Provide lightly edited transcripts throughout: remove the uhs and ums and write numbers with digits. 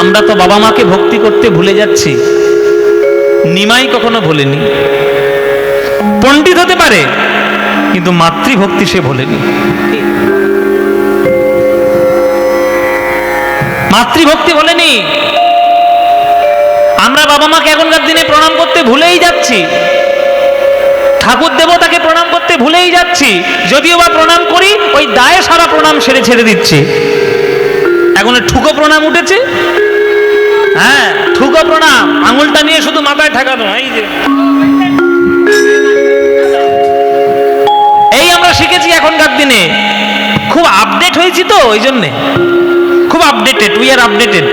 আমরা তো বাবা মাকে ভক্তি করতে ভুলে যাচ্ছি, নিমাই কখনো ভোলেনি। পণ্ডিত হতে পারে কিন্তু মাতৃভক্তি সে ভোলেনি। মাতৃভক্তি ভোলেনি। আমরা বাবা মাকে এখনকার দিনে প্রণাম করতে ভুলেই যাচ্ছি, ঠাকুর দেবতাকে প্রণাম করতে ভুলেই যাচ্ছি। যদিও বা প্রণাম করি, ওই দায়ে সারা প্রণাম ছেড়ে ছেড়ে দিচ্ছি। এখন ঠুকো প্রণাম উঠেছে। হ্যাঁ, ঠুকো প্রণাম, আঙুলটা নিয়ে শুধু মাথায় ঠেকানো। এই আমরা শিখেছি এখনকার দিনে। খুব আপডেট হয়েছি তো, ওই জন্যে খুব আপডেটেড, উই আর আপডেটেড।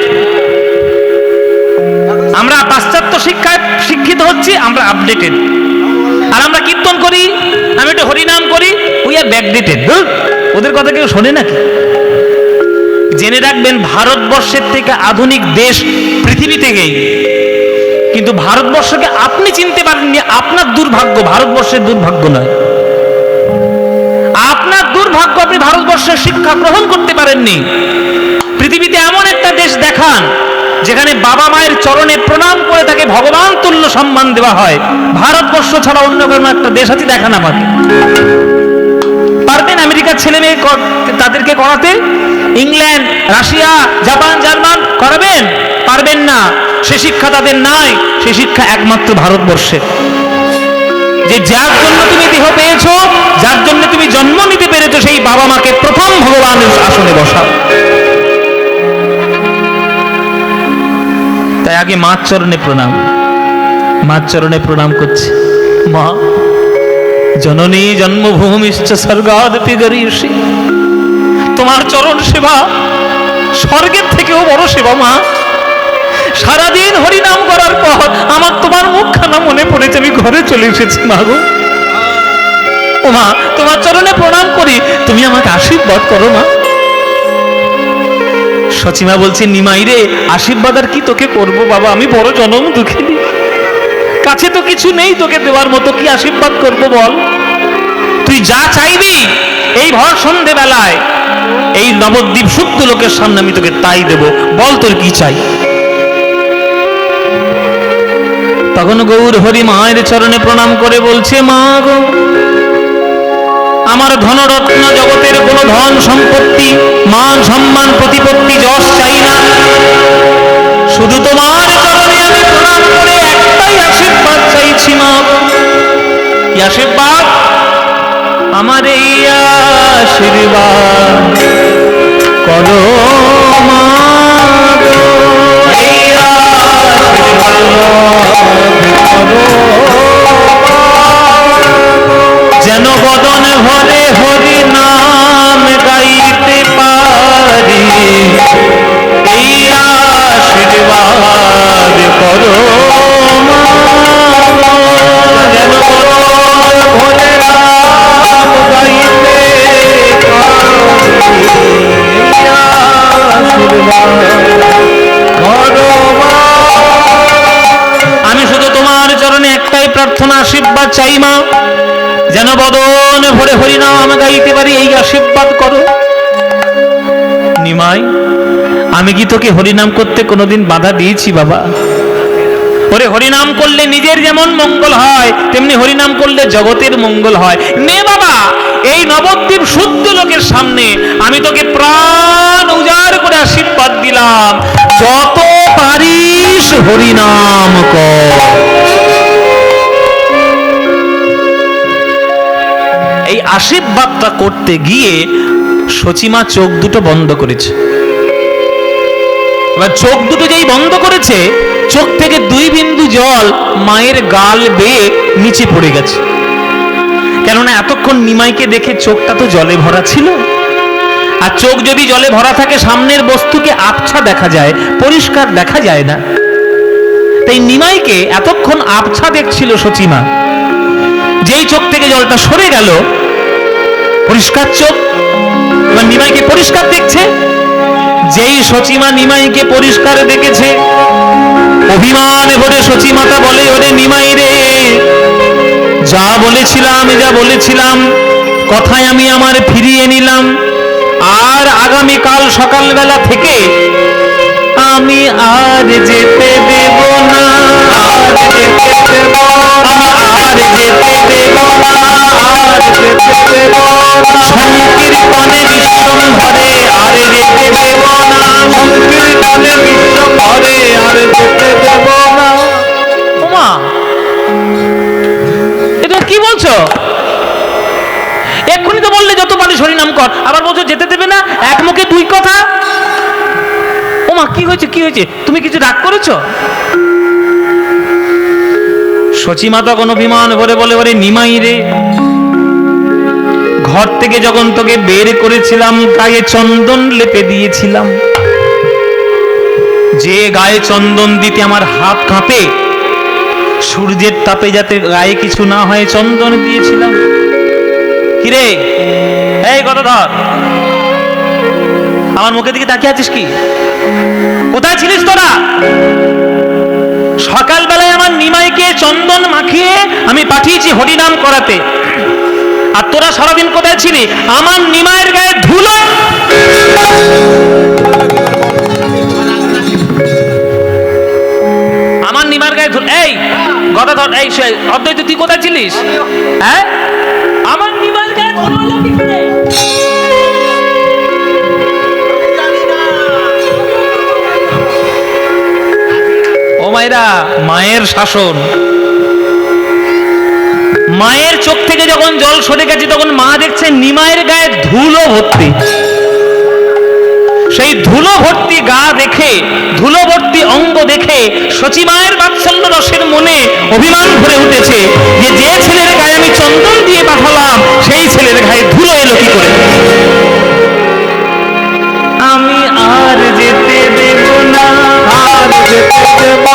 আমরা পাশ্চাত্য শিক্ষায় শিক্ষিত হচ্ছি, আমরা আপডেটেড। আর আমরা কীর্তন করি, আমি একটু হরিনাম করি, উই আর ব্যাকডেটেড। ওদের কথা কেউ শোনে নাকি? জেনে রাখবেন, ভারতবর্ষের থেকে আধুনিক দেশ পৃথিবীতে নেই। কিন্তু ভারতবর্ষকে আপনি চিনতে পারেননি, আপনার দুর্ভাগ্য, ভারতবর্ষের দুর্ভাগ্য নয়। আপনার দুর্ভাগ্য, আপনি ভারতবর্ষের শিক্ষা গ্রহণ করতে পারেননি। পৃথিবীতে এমন একটা দেশ দেখান যেখানে বাবা মায়ের চরণে প্রণাম করে তাকে ভগবান তুল্য সম্মান দেওয়া হয়। ভারতবর্ষ ছাড়া অন্য কোনো একটা দেশ আছে, দেখান আমাকে। পারবেন আমেরিকার ছেলে মেয়ে তাদেরকে করাতে? ইংল্যান্ড, রাশিয়া, জাপান, জার্মান করাবেন? পারবেন না। সে শিক্ষা তাদের নাই। সে শিক্ষা একমাত্র ভারতবর্ষের। যে যার জন্য তুমি দেহ পেয়েছো, যার জন্য তুমি জন্ম নিতে পেরেছো, সেই বাবা মাকে প্রথম ভগবানের আসনে বসাও। তাই আগে মার চরণে প্রণাম। মার চরণে প্রণাম করছে। মা, জননী জন্মভূমিশ্চ স্বর্গাদপি গরীয়সী। তোমার চরণ সেবা স্বর্গের থেকেও বড় সেবা মা। সারাদিন হরিনাম করার পর আমার তোমার মুখখানা মনে পড়েছে, আমি ঘরে চলে এসেছি মা গো। ও মা, তোমার চরণে প্রণাম করি, তুমি আমাকে আশীর্বাদ করো মা। সচিমা বলছে, নিমাই রে, আশীর্বাদ আর কি তোকে করবো বাবা, আমি বড় জনম দুঃখিনী। কাছে তো কিছু নেই তোকে দেওয়ার মতো, কি আশীর্বাদ করবো বল? তুই যা চাইবি এই ভর সন্ধে বেলায় এই নবদ্বীপ শুদ্ধ লোকের সামনে আমি তোকে তাই দেব। বল তোর কি চাই? তখন গৌর হরি মায়ের চরণে প্রণাম করে বলছে, মা গো, আমার ধনরত্ন জগতের কোন ধন সম্পত্তি, মান সম্মান, প্রতিপত্তি, যশ চাই না। শুধু তোমার চরণে আমি প্রণাম করে একটাই আশীর্বাদ চাইছি মা। কি আশীর্বাদ? আমার এই আশীর্বাদ করো মা গো, এই আশীর্বাদ করো, যেন বদন ভরে হরি নাম গাইতে পারি। এই আশীর্বাদ করো মা, যেন বদন ভরে নাম গাইতে পারি। আমি শুধু তোমার চরণে একটাই প্রার্থনা, আশীর্বাদ চাই মা, যেন বদন ভরে হরিনাম গাইতে পারি। এই আশীর্বাদ করো। নিমাই, আমি কি তোকে হরিনাম করতে কোনোদিন বাধা দিয়েছি বাবা? ওরে, হরিনাম করলে নিজের যেমন মঙ্গল হয়, তেমনি হরিনাম করলে জগতের মঙ্গল হয়। নে বাবা, এই নবদ্বীপ শুদ্ধ লোকের সামনে আমি তোকে প্রাণ উজাড় করে আশীর্বাদ দিলাম, যত পারিস হরিনাম কর। এই আশীর্বাদটা করতে গিয়ে সচিমা চোখ দুটো বন্ধ করেছে। এবার চোখ দুটো যেই বন্ধ করেছে, চোখ থেকে 2 বিন্দু জল মায়ের গাল বেয়ে নিচে পড়ে গেছে। কেননা এতক্ষণ নিমাইকে দেখে চোখটা তো জলে ভরা ছিল। আর চোখ যদি জলে ভরা থাকে, সামনের বস্তুকে আবছা দেখা যায়, পরিষ্কার দেখা যায় না। তাই নিমাইকে এতক্ষণ আবছা দেখছিল সচিমা। যেই চোখ থেকে জলটা সরে গেল, পরিষ্কার চোখ, এবার নিমাইকে পরিষ্কার দেখছে। যেই সচিমা নিমাইকে পরিষ্কার দেখেছে, অভিমান ভরে সচিমাতা বলে, ওরে নিমাই রে, যা বলেছিলাম কথায় আমি আমার ফিরিয়ে নিলাম। আর আগামীকাল সকালবেলা থেকে আমি আমি আর যেতে দেব না, আর যেতে দেব না, আর যেতে দেব না, আর যেতে দেব না, সংকীর্তনে বিশ্বম্ভরে আর যেতে দেব না, সংকীর্তনে বিশ্বম্ভরে আর যেতে দেব না। ওমা, এটা কি বলছো? এক্ষুনি তো বললে যত পারিস হরিনাম কর, আবার বলছো যেতে দেবে না, এক মুখে দুই কথা। ওমা, কি হয়েছে, কি হয়েছে? তুমি কিছু রাগ করেছো? সচিমা তখন অভিমান ভরে বলে, ওরে নিমাই রে, ঘর থেকে যখন তোকে বের করেছিলাম গায়ে চন্দন লেপে দিয়েছিলাম, যে গায়ে চন্দন দিতে আমার হাত কাঁপে, সূর্যের তাপে যাতে গায়ে কিছু না হয় চন্দন দিয়েছিলাম। কিরে, এই কথা ধর, আমার মুখের দিকে তাকিয়ে আছিস কি? কোথায় ছিলিস তোরা? সকালবেলায় আমার নিমাইকে চন্দন মাখিয়ে আমি পাঠিয়েছি হরিনাম করাতে, আর তোরা সারাদিন কোথায় ছিলি? আমার নিমাইয়ের গায়ে ধুলো। আমার নিমাইয়ের গায়ে ধুলো। এই কথা ধর, এই অদ্বৈত তুই কোথায় ছিলিস? হ্যাঁ, আমার নিমাইয়ের গায়ে ধুলো এলো কি করে? ও মায়েরা, মায়ের শাসন, মায়ের চোখ থেকে যখন জল সরে গেছে তখন মা দেখছে নিমাইয়ের গায়ে ধুলো ভর্তি। সেই ধুলো ভর্তি গা দেখে, ধুলো ভর্তি অঙ্গ দেখে সচিমায়ের বাৎসল্য রসের মনে অভিমান ভরে উঠেছে যে যে ছেলের গায়ে আমি চন্দন দিয়ে পাঠালাম সেই ছেলের গায়ে ধুলো এলো কি করে। আমি আর যেতে দেব না, আর যেতে দেব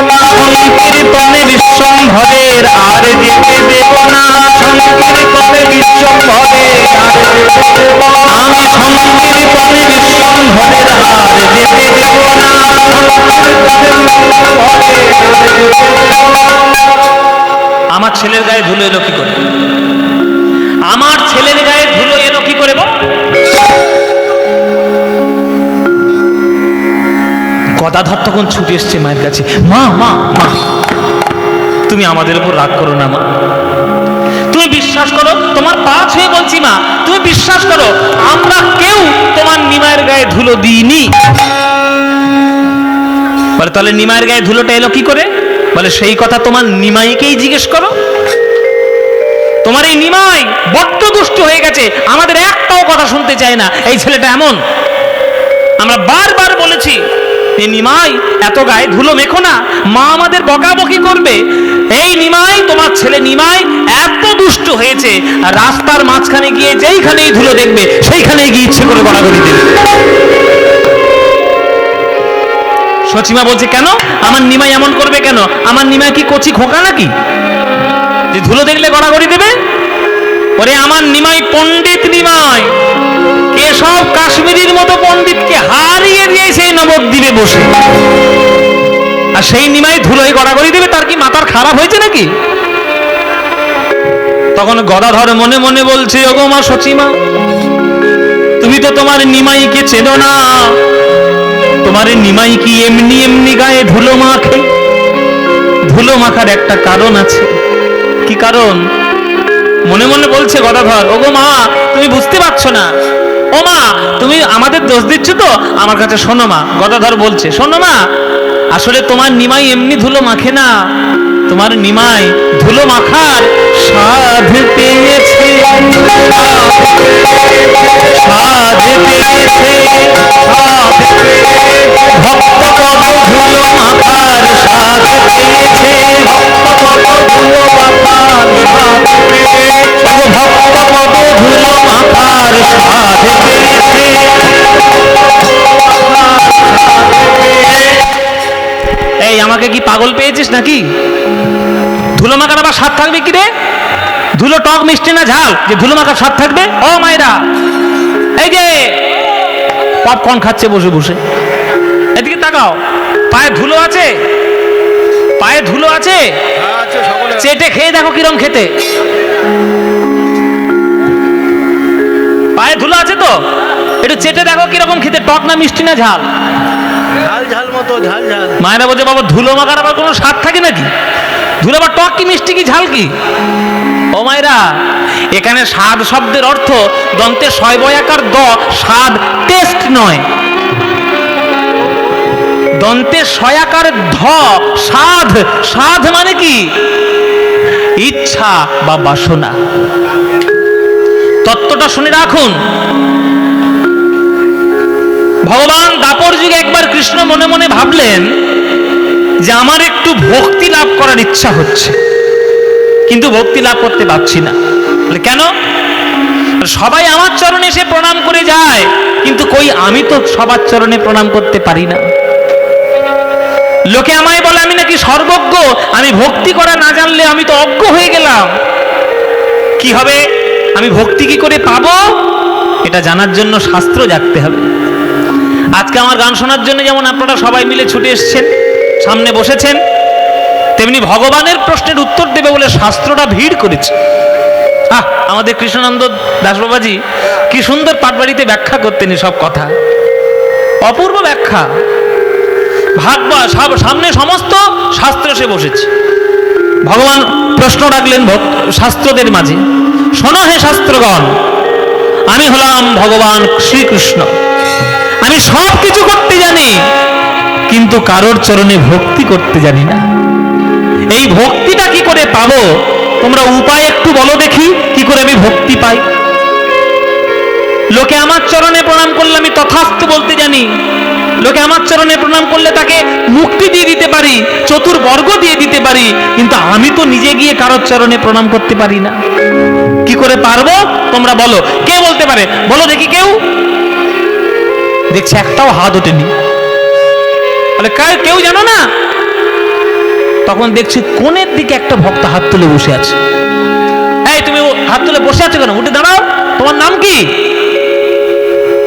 না, সংকীর্তনে বিশ্বম্ভরের আর যেতে দেব না, সংকীর্তনে বিশ্বম্ভরের আর যেতে দেব না, আমি সংকীর্তনে বিশ্বম্ভরের আর যেতে দেব না, আমার ছেলের গায়ে ধুলো এলো কি করে? আমার ছেলের গায়ে ধুলো এলো কি করে? গদাধর তখন ছুটে এসছে মায়ের কাছে, মা মা মা, তুমি আমাদের উপর রাগ করো না মা, তুমি বিশ্বাস করো, তোমার পা ছুঁয়ে বলছি মা, তুমি বিশ্বাস করো, আমরা কেউ তোমার নিমাইয়ের গায়ে ধুলো দিইনি। বলে তাহলে নিমাইয়ের গায়ে ধুলোটা এলো কি করে? বলে সেই কথা তোমার নিমাইকেই জিজ্ঞেস করো। তোমার এই নিমাই বড্ড দুষ্ট হয়ে গেছে, আমাদের একটাও কথা শুনতে চায় না, এই ছেলেটা এমন। আমরা বারবার বলেছি এই নিমাই এত গায়ে ধুলো মেখো না, মা আমাদের বকাবকি করবে। এই নিমাই, তোমার ছেলে নিমাই এত দুষ্ট হয়েছে, আর রাস্তার মাঝখানে গিয়ে যেইখানেই ধুলো দেখবে সেইখানেই গিয়ে ইচ্ছে করে গড়াগড়ি দেবে। সচিমা বলছে কেন? আমার নিমাই এমন করবে কেন? আমার নিমাই কি কচি খোকা নাকি যে ধুলো দেখলে গড়াগড়ি দেবে? ওরে আমার নিমাই পণ্ডিত নিমাই, কেশব কাশ্মীরির মতো পণ্ডিতকে হারিয়ে দিয়ে সেই নবদ্বীপে বসে, আর সেই নিমাই ধুলোয় গড়াগড়ি দেবে, তার কি মাথার খারাপ হয়েছে নাকি? তখন গদাধর মনে মনে বলছে, ওগো মা সচিমা, তুমি তো তোমার নিমাইকে চেনো না, তোমার নিমাই কি এমনি এমনি গায়ে ধুলো মাখে? ধুলো মাখার একটা কারণ আছে। কি কারণ? মনে মনে বলছে গদাধর, ওগো মা, তুমি বুঝতে পারছো না। ও মা, তুমি আমাদের দোষ দিচ্ছ তো, আমার কাছে শোনো মা। গদাধর বলছে, শোনো মা, আসলে তোমার নিমাই এমনি ধুলো মাখে না, তোমার নিমাই ধুলো মাখার সাধ পেয়েছে, সাধ পেয়েছে, ভক্ত পদ ধুলো মাখার সাধ পেয়েছে, ভক্ত পদ ধুলো মাখার সাধ পেয়েছে, ভক্ত পদ ধুলো মাখার সাধ পেয়েছে। এই আমাকে কি পাগল পেয়েছিস নাকি? ধুলো মাখার আবার স্বাদ থাকবে কি রে? ধুলো টক মিষ্টি না ঝাল যে ধুলো মাখার স্বাদ থাকবে? ও মায়েরা, এই যে পপকর্ন খাচ্ছে বসে বসে, এদিকে তাকাও, পায়ে ধুলো আছে, পায়ে ধুলো আছে, চেটে খেয়ে দেখো কিরম খেতে। পায়ে ধুলো আছে তো, একটু চেটে দেখো কিরকম খেতে, টক না মিষ্টি না ঝাল? ঝাল ঝাল মতো মায়েরা বলছে বাবা ধুলো মাখার আবার কোনো স্বাদ থাকে নাকি? ধুলো আবার টক কি মিষ্টি কি ঝাল কি? ও মায়েরা, এখানে স্বাদ শব্দের অর্থ দন্তে শয় বয়াকার দ, স্বাদ টেস্ট নয়। দন্তে শয়াকার ধ, স্বাদ। স্বাদ মানে কি? ইচ্ছা বা বাসনা। তত্ত্বটা শুনে রাখুন। ভগবান দাপর যুগে একবার কৃষ্ণ মনে মনে ভাবলেন যে আমার একটু ভক্তি লাভ করার ইচ্ছা হচ্ছে, কিন্তু ভক্তি লাভ করতে পারছি না। কেন? সবাই আমার চরণে এসে প্রণাম করে যায়, কিন্তু কই আমি তো সবার চরণে প্রণাম করতে পারি না। লোকে আমায় বলে আমি নাকি সর্বজ্ঞ, আমি ভক্তি করা না জানলে আমি তো অজ্ঞ হয়ে গেলাম। কি হবে? আমি ভক্তি কি করে পাবো? এটা জানার জন্য শাস্ত্র জানতে হবে। আজকে আমার গান শোনার জন্য যেমন আপনারা সবাই মিলে ছুটে এসেছেন, সামনে বসেছেন, তেমনি ভগবানের প্রশ্নের উত্তর দেবে বলে শাস্ত্রটা ভিড় করেছে। আমাদের কৃষ্ণানন্দ দাস বাবাজি কি সুন্দর পাটবাড়িতে ব্যাখ্যা করতেন সব কথা, অপূর্ব ব্যাখ্যা। ভাগবত সামনে সমস্ত শাস্ত্র সে বসেছে। ভগবান প্রশ্ন রাখলেন শাস্ত্রদের মাঝে, শোনো হে শাস্ত্রগণ, আমি হলাম ভগবান শ্রীকৃষ্ণ। আমি সব কিছু করতে জানি, কিন্তু কারোর চরণে ভক্তি করতে জানি না। এই ভক্তিটা কি করে পাবো? তোমরা উপায় একটু বলো দেখি, কি করে আমি ভক্তি পাই। লোকে আমার চরণে প্রণাম করলে আমি তথাস্তু বলতে জানি, লোকে আমার চরণে প্রণাম করলে তাকে মুক্তি দিয়ে দিতে পারি, চতুর্বর্গ দিয়ে দিতে পারি, কিন্তু আমি তো নিজে গিয়ে কারোর চরণে প্রণাম করতে পারি না। কি করে পারবো? তোমরা বলো, কে বলতে পারে? বলো দেখি কেউ। দেখছি একটাও হাত ওঠেনি। বলে কেউ জানো না? তখন দেখছি কোণের দিকে একটা ভক্ত হাত তুলে বসে আছে। এই তুমি হাত তুলে বসে আছো কেন? উঠে দাঁড়াও, তোমার নাম কি?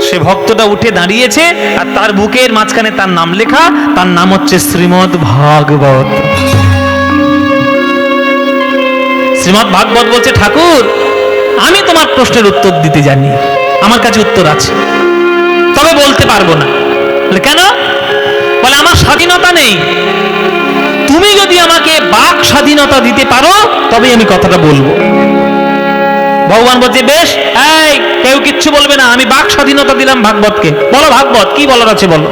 সে ভক্তটা উঠে দাঁড়িয়েছে, আর তার বুকের মাঝখানে তার নাম লেখা, তার নাম হচ্ছে শ্রীমদ্ ভাগবত। শ্রীমদ্ ভাগবত বলছে, ঠাকুর আমি তোমার প্রশ্নের উত্তর দিতে জানি, আমার কাছে উত্তর আছে, তবে বলতে পারবো না। কেন? বলে আমার স্বাধীনতা নেই। তুমি যদি আমাকে বাক স্বাধীনতা দিতে পারো তবে আমি কথাটা বলবো। ভগবান বলছে, বেশ, এই কেউ কিচ্ছু বলবে না, আমি বাক স্বাধীনতা দিলাম ভাগবতকে। বলো ভাগবত কি বলার আছে বলো।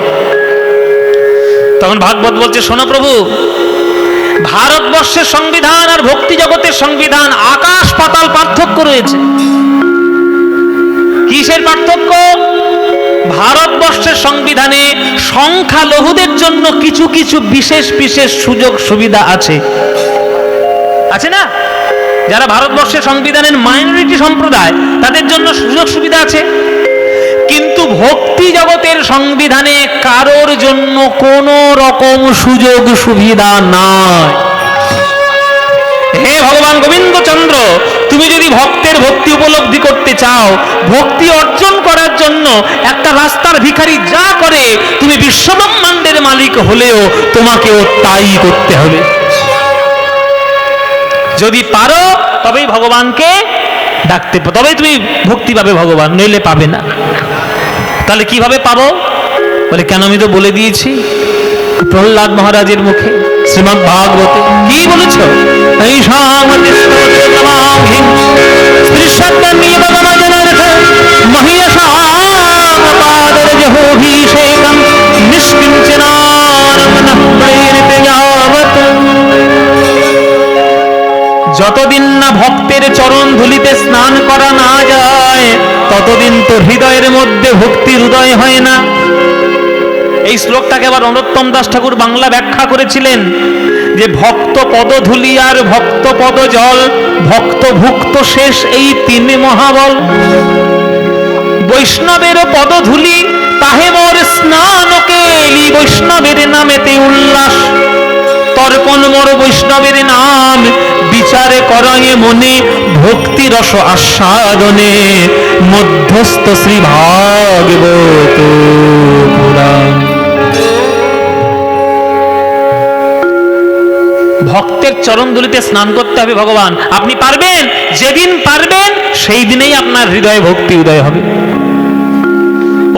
তখন ভাগবত বলছে, শোনো প্রভু, ভারতবর্ষের সংবিধান আর ভক্তি জগতের সংবিধান আকাশ পাতাল পার্থক্য রয়েছে। কিসের পার্থক্য? ভারতবর্ষের সংবিধানে সংখ্যালঘুদের জন্য কিছু কিছু বিশেষ বিশেষ সুযোগ সুবিধা আছে, আছে না? যারা ভারতবর্ষের সংবিধানের মাইনরিটি সম্প্রদায়, তাদের জন্য সুযোগ সুবিধা আছে, কিন্তু ভক্তি জগতের সংবিধানে কারোর জন্য কোনো রকম সুযোগ সুবিধা নাই। হে ভগবান গোবিন্দচন্দ্র, তুমি যদি ভক্তের ভক্তি উপলব্ধি করতে চাও, ভক্তি অর্জন করার জন্য একটা রাস্তার ভিখারি যা করে, তুমি বিশ্বব্রহ্মাণ্ডের মালিক হলেও তোমাকেও তাই করতে হবে। যদি পারো তবেই ভগবানকে ডাকতে, তবেই তুমি ভক্তি পাবে ভগবান, নইলে পাবে না। তাহলে কিভাবে পাবো? বলে কেন, আমি তো বলে দিয়েছি প্রহ্লাদ মহারাজের মুখে শ্রীমদ্ ভাগবতে। কি বলেছ? যতদিন না ভক্তের চরণ ধুলিতে স্নান করা না যায়, ততদিন তো হৃদয়ের মধ্যে ভক্তির উদয় হয় না। এই শ্লোকটাকে আবার নরোত্তম দাস ঠাকুর বাংলা ব্যাখ্যা করেছিলেন যে ভক্ত পদধূলি আর ভক্ত পদ জল, ভক্ত ভুক্ত শেষ এই তিন মহাবল। বৈষ্ণবের পদধূলি তাহে মোর স্নান কেলি, বৈষ্ণবের নামেতে উল্লাস। তর্পণ মোর বৈষ্ণবের নাম, বিচারে করয়ে মনে ভক্তি রস আস্বাদনে, মধ্যস্থ শ্রী ভাগবত পুরাণ। ভক্তের চরণ ধুলিতে স্নান করতে হবে ভগবান। আপনি পারবেন? যেদিন পারবেন সেই দিনেই আপনার হৃদয়ে ভক্তি উদয় হবে।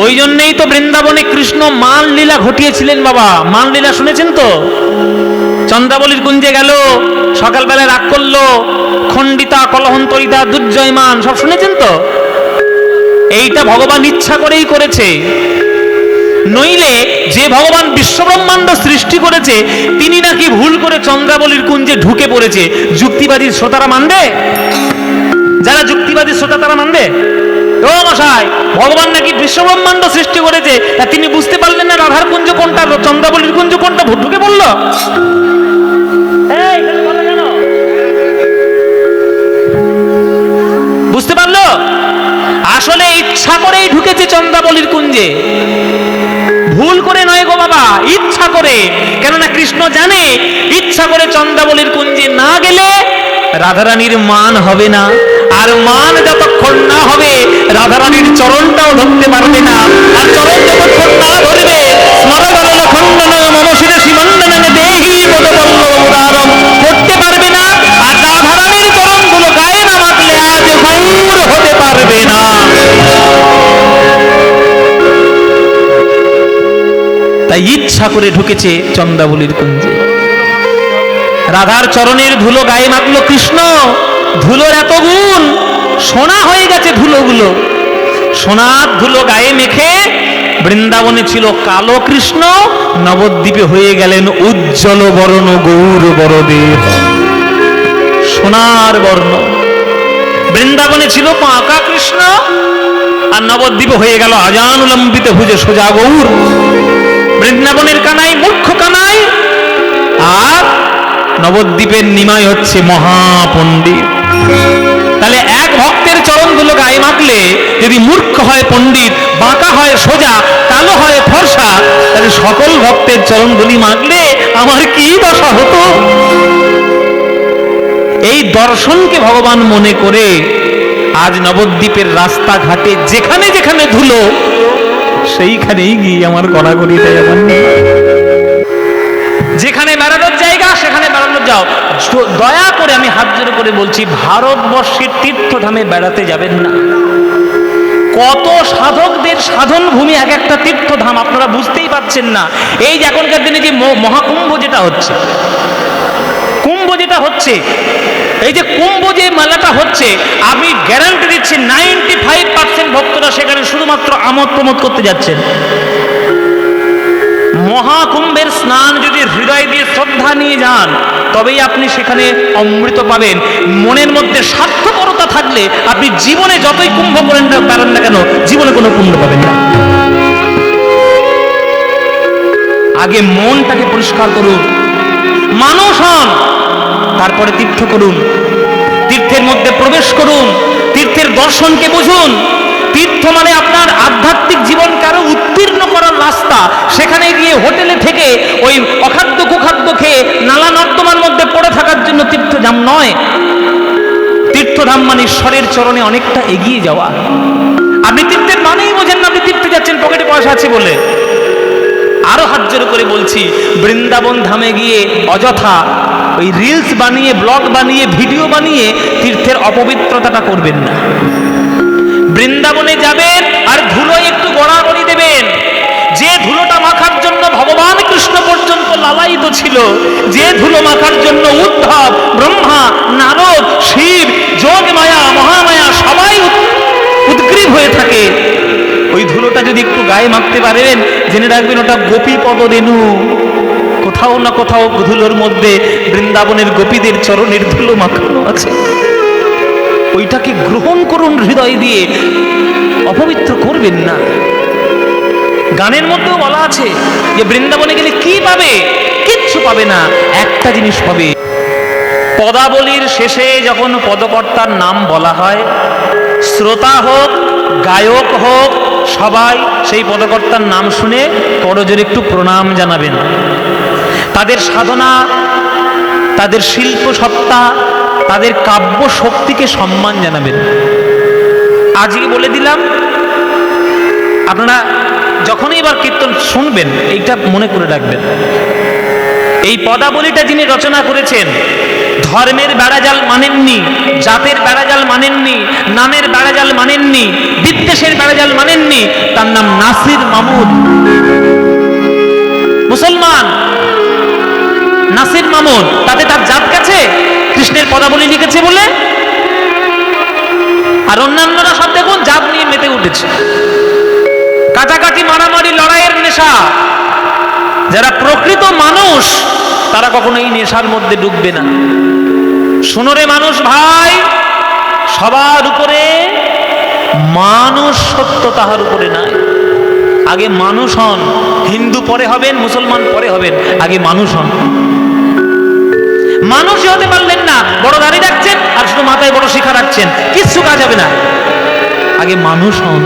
ওই জন্যই তো বৃন্দাবনে কৃষ্ণ মান লীলা ঘটিয়েছিলেন বাবা। মান লীলা শুনেছেন তো? চন্দ্রাবলীর কুঞ্জে গেল, সকালবেলা রাগ করলো, খণ্ডিতা, কলহন্তরিতা, দুর্জয়মান, সব শুনেছেন তো? এইটা ভগবান ইচ্ছা করেই করেছে। নইলে যে ভগবান বিশ্বব্রহ্মাণ্ড সৃষ্টি করেছে তিনি নাকি ভুল করে চন্দ্রাবলীর কুঞ্জে ঢুকে পড়েছে, যুক্তিবাদী শ্রোতারা মানবে? যারা যুক্তিবাদী শ্রোতা তারা মানবে? ও মশাই, ভগবান নাকি বিশ্বব্রহ্মাণ্ড সৃষ্টি করেছে, তা তিনি বুঝতে পারলেন না রাধার কুঞ্জ কোনটা, চন্দ্রাবলীর কুঞ্জ কোনটা, ঢুকে পড়লো? বুঝতে পারলো? আসলে ইচ্ছা করেই ঢুকেছে চন্দ্রাবলীর কুঞ্জে, ভুল করে নয় গো বাবা, ইচ্ছা করে। কেননা কৃষ্ণ জানে ইচ্ছা করে চন্দ্রাবলীর কুঞ্জে না গেলে রাধারানীর মান হবে না, আর মান যতক্ষণ না হবে রাধারানীর চরণটাও ধরতে পারবে না, আর চরণ যতক্ষণ না ধরবে স্মরণানন খণ্ডন মমশিরে সীমন্দনন দেহি পদপল্লবদারম করতে পারবে না, আর রাধারানীর চরণগুলো গায়ে না মাখলে আজ গৌর হতে পারবে না। তাই ইচ্ছা করে ঢুকেছে চন্দ্রাবলীর কুঞ্জে। রাধার চরণের ধুলো গায়ে মাখলো কৃষ্ণ, ধুলোর এত গুণ, সোনা হয়ে গেছে ধুলোগুলো। সোনার ধুলো গায়ে মেখে বৃন্দাবনে ছিল কালো কৃষ্ণ, নবদ্বীপে হয়ে গেলেন উজ্জ্বল বর্ণ গৌর বরদেব, সোনার বর্ণ। বৃন্দাবনে ছিল পাকা কৃষ্ণ, আর নবদ্বীপে হয়ে গেল আজানুলম্বিত ভুজে সোজা গৌর। বৃন্দাবনের কানাই মূর্খ কানাই, আর নবদ্বীপের নিমাই হচ্ছে মহাপণ্ডিত। তাহলে এক ভক্তের চরণগুলো গায়ে মাখলে যদি মূর্খ হয় পণ্ডিত, বাঁকা হয় সোজা, কালো হয় ফর্সা, তাহলে সকল ভক্তের চরণগুলি মাখলে আমার কি দশা হতো? এই দর্শনকে ভগবান মনে করে আজ নবদ্বীপের রাস্তাঘাটে যেখানে যেখানে ধুলো, সেইখানেই গিয়ে আমার গড়াগড়ি দেয়। আমার যেখানে বেড়ানোর জায়গা সেখানে বেড়ানো যাও, দয়া করে আমি হাত জোড় করে বলছি, ভারতবর্ষের তীর্থধামে বেড়াতে যাবেন না। কত সাধকদের সাধন ভূমি এক একটা তীর্থধাম, আপনারা বুঝতেই পারছেন না। এই যে এখনকার দিনে যে মহাকুম্ভ যেটা হচ্ছে, কুম্ভ যেটা হচ্ছে, এই যে কুম্ভ যে মেলাটা হচ্ছে, আমি গ্যারান্টি দিচ্ছি 95% ভক্তরা সেখানে শুধুমাত্র আমোদ প্রমোদ করতে যাচ্ছেন। মহাকুম্ভের স্নান যদি হৃদয় দিয়ে শ্রদ্ধা নিয়ে যান, তবেই আপনি সেখানে অমৃত পাবেন। মনের মধ্যে স্বার্থপরতা থাকলে আপনি জীবনে যতই কুম্ভ করেন না পারেন না কেন, জীবনে কোনো পুণ্য পাবেন না। আগে মনটাকে পরিষ্কার করুন, মানুষ হন, তারপরে তীর্থ করুন, তীর্থের মধ্যে প্রবেশ করুন, তীর্থের দর্শনকে বুঝুন। তীর্থ মানে আপনার আধ্যাত্মিক জীবনকে আরো উত্তীর্ণ করার রাস্তা। সেখানে গিয়ে হোটেলে থেকে ওই অখাদ্য কুখাদ্য খেয়ে নালা নর্দমার মধ্যে পড়ে থাকার জন্য তীর্থধাম নয়। তীর্থধাম মানে ঈশ্বরের চরণে অনেকটা এগিয়ে যাওয়া। আপনি তীর্থের মানেই বোঝেন না, আপনি তীর্থে যাচ্ছেন পকেটে পয়সা আছে বলে। আরো হাত জোড় করে বলছি, বৃন্দাবন ধামে গিয়ে অযথা ওই রিলস বানিয়ে, ব্লগ বানিয়ে, ভিডিও বানিয়ে তীর্থের অপবিত্রতাটা করবেন না। বৃন্দাবনে যাবেন আর ধুলো একটু গড়াগড়ি দেবেন। যে ধুলোটা মাখার জন্য ভগবান কৃষ্ণ পর্যন্ত লালায়িত ছিল, যে ধুলো মাখার জন্য উদ্ধব, ব্রহ্মা, নারদ, শিব, যোগ মায়া, মহামায়া সবাই উদ্গ্রীব হয়ে থাকে, ওই ধুলোটা যদি একটু গায়ে মাখতে পারেন, জেনে রাখবেন ওটা গোপী পদ রেণু। কোথাও না কোথাও ধুলোর মধ্যে বৃন্দাবনের গোপীদের চরণের ধুলো মাখানো আছে। ওইটাকে গ্রহণ করুন হৃদয় দিয়ে, অপবিত্র করবেন না। গানের মধ্যেও বলা আছে যে বৃন্দাবনে গেলে কি পাবে? কিচ্ছু পাবে না, একটা জিনিস পাবে। পদাবলীর শেষে যখন পদকর্তার নাম বলা হয়, শ্রোতা হোক, গায়ক হোক, সবাই সেই পদকর্তার নাম শুনে করজোরে একটু প্রণাম জানাবেন। তাদের সাধনা, তাদের শিল্প সত্তা, তাদের কাব্য শক্তিকে সম্মান জানাবেন। আজকে বলে দিলাম, আপনারা যখনই এবার কীর্তন শুনবেন এইটা মনে করে রাখবেন। এই পদাবলীটা যিনি রচনা করেছেন, ধর্মের বেড়াজাল মানেননি, জাতের বেড়াজাল মানেননি, নামের বেড়াজাল মানেননি, বিদ্বেষের বেড়াজাল মানেননি, তার নাম নাসির মামুদ। মুসলমান নাসির মামুদ, তাতে তার জাত গেছে কৃষ্ণের পদাবলী লিখেছে বলে। আর অন্যান্যরা সব দেখুন জাত নিয়ে মেতে উঠেছে, কাটাকাটি, মারামারি, লড়াইয়ের নেশা। যারা প্রকৃত মানুষ তারা কখনো এই নেশার মধ্যে ডুববে না। শুনোরে মানুষ ভাই, সবার উপরে মানুষ সত্য, তাহার উপরে নাই। আগে মানুষ হন, হিন্দু পরে হবেন, মুসলমান পরে হবেন, আগে মানুষ হন। মানুষই হতে পারলেন না, বড় দাড়ি রাখছেন আর শুধু মাথায় বড় শিখা রাখছেন, কিচ্ছু কাজ হবে না। আগে মানুষ হন।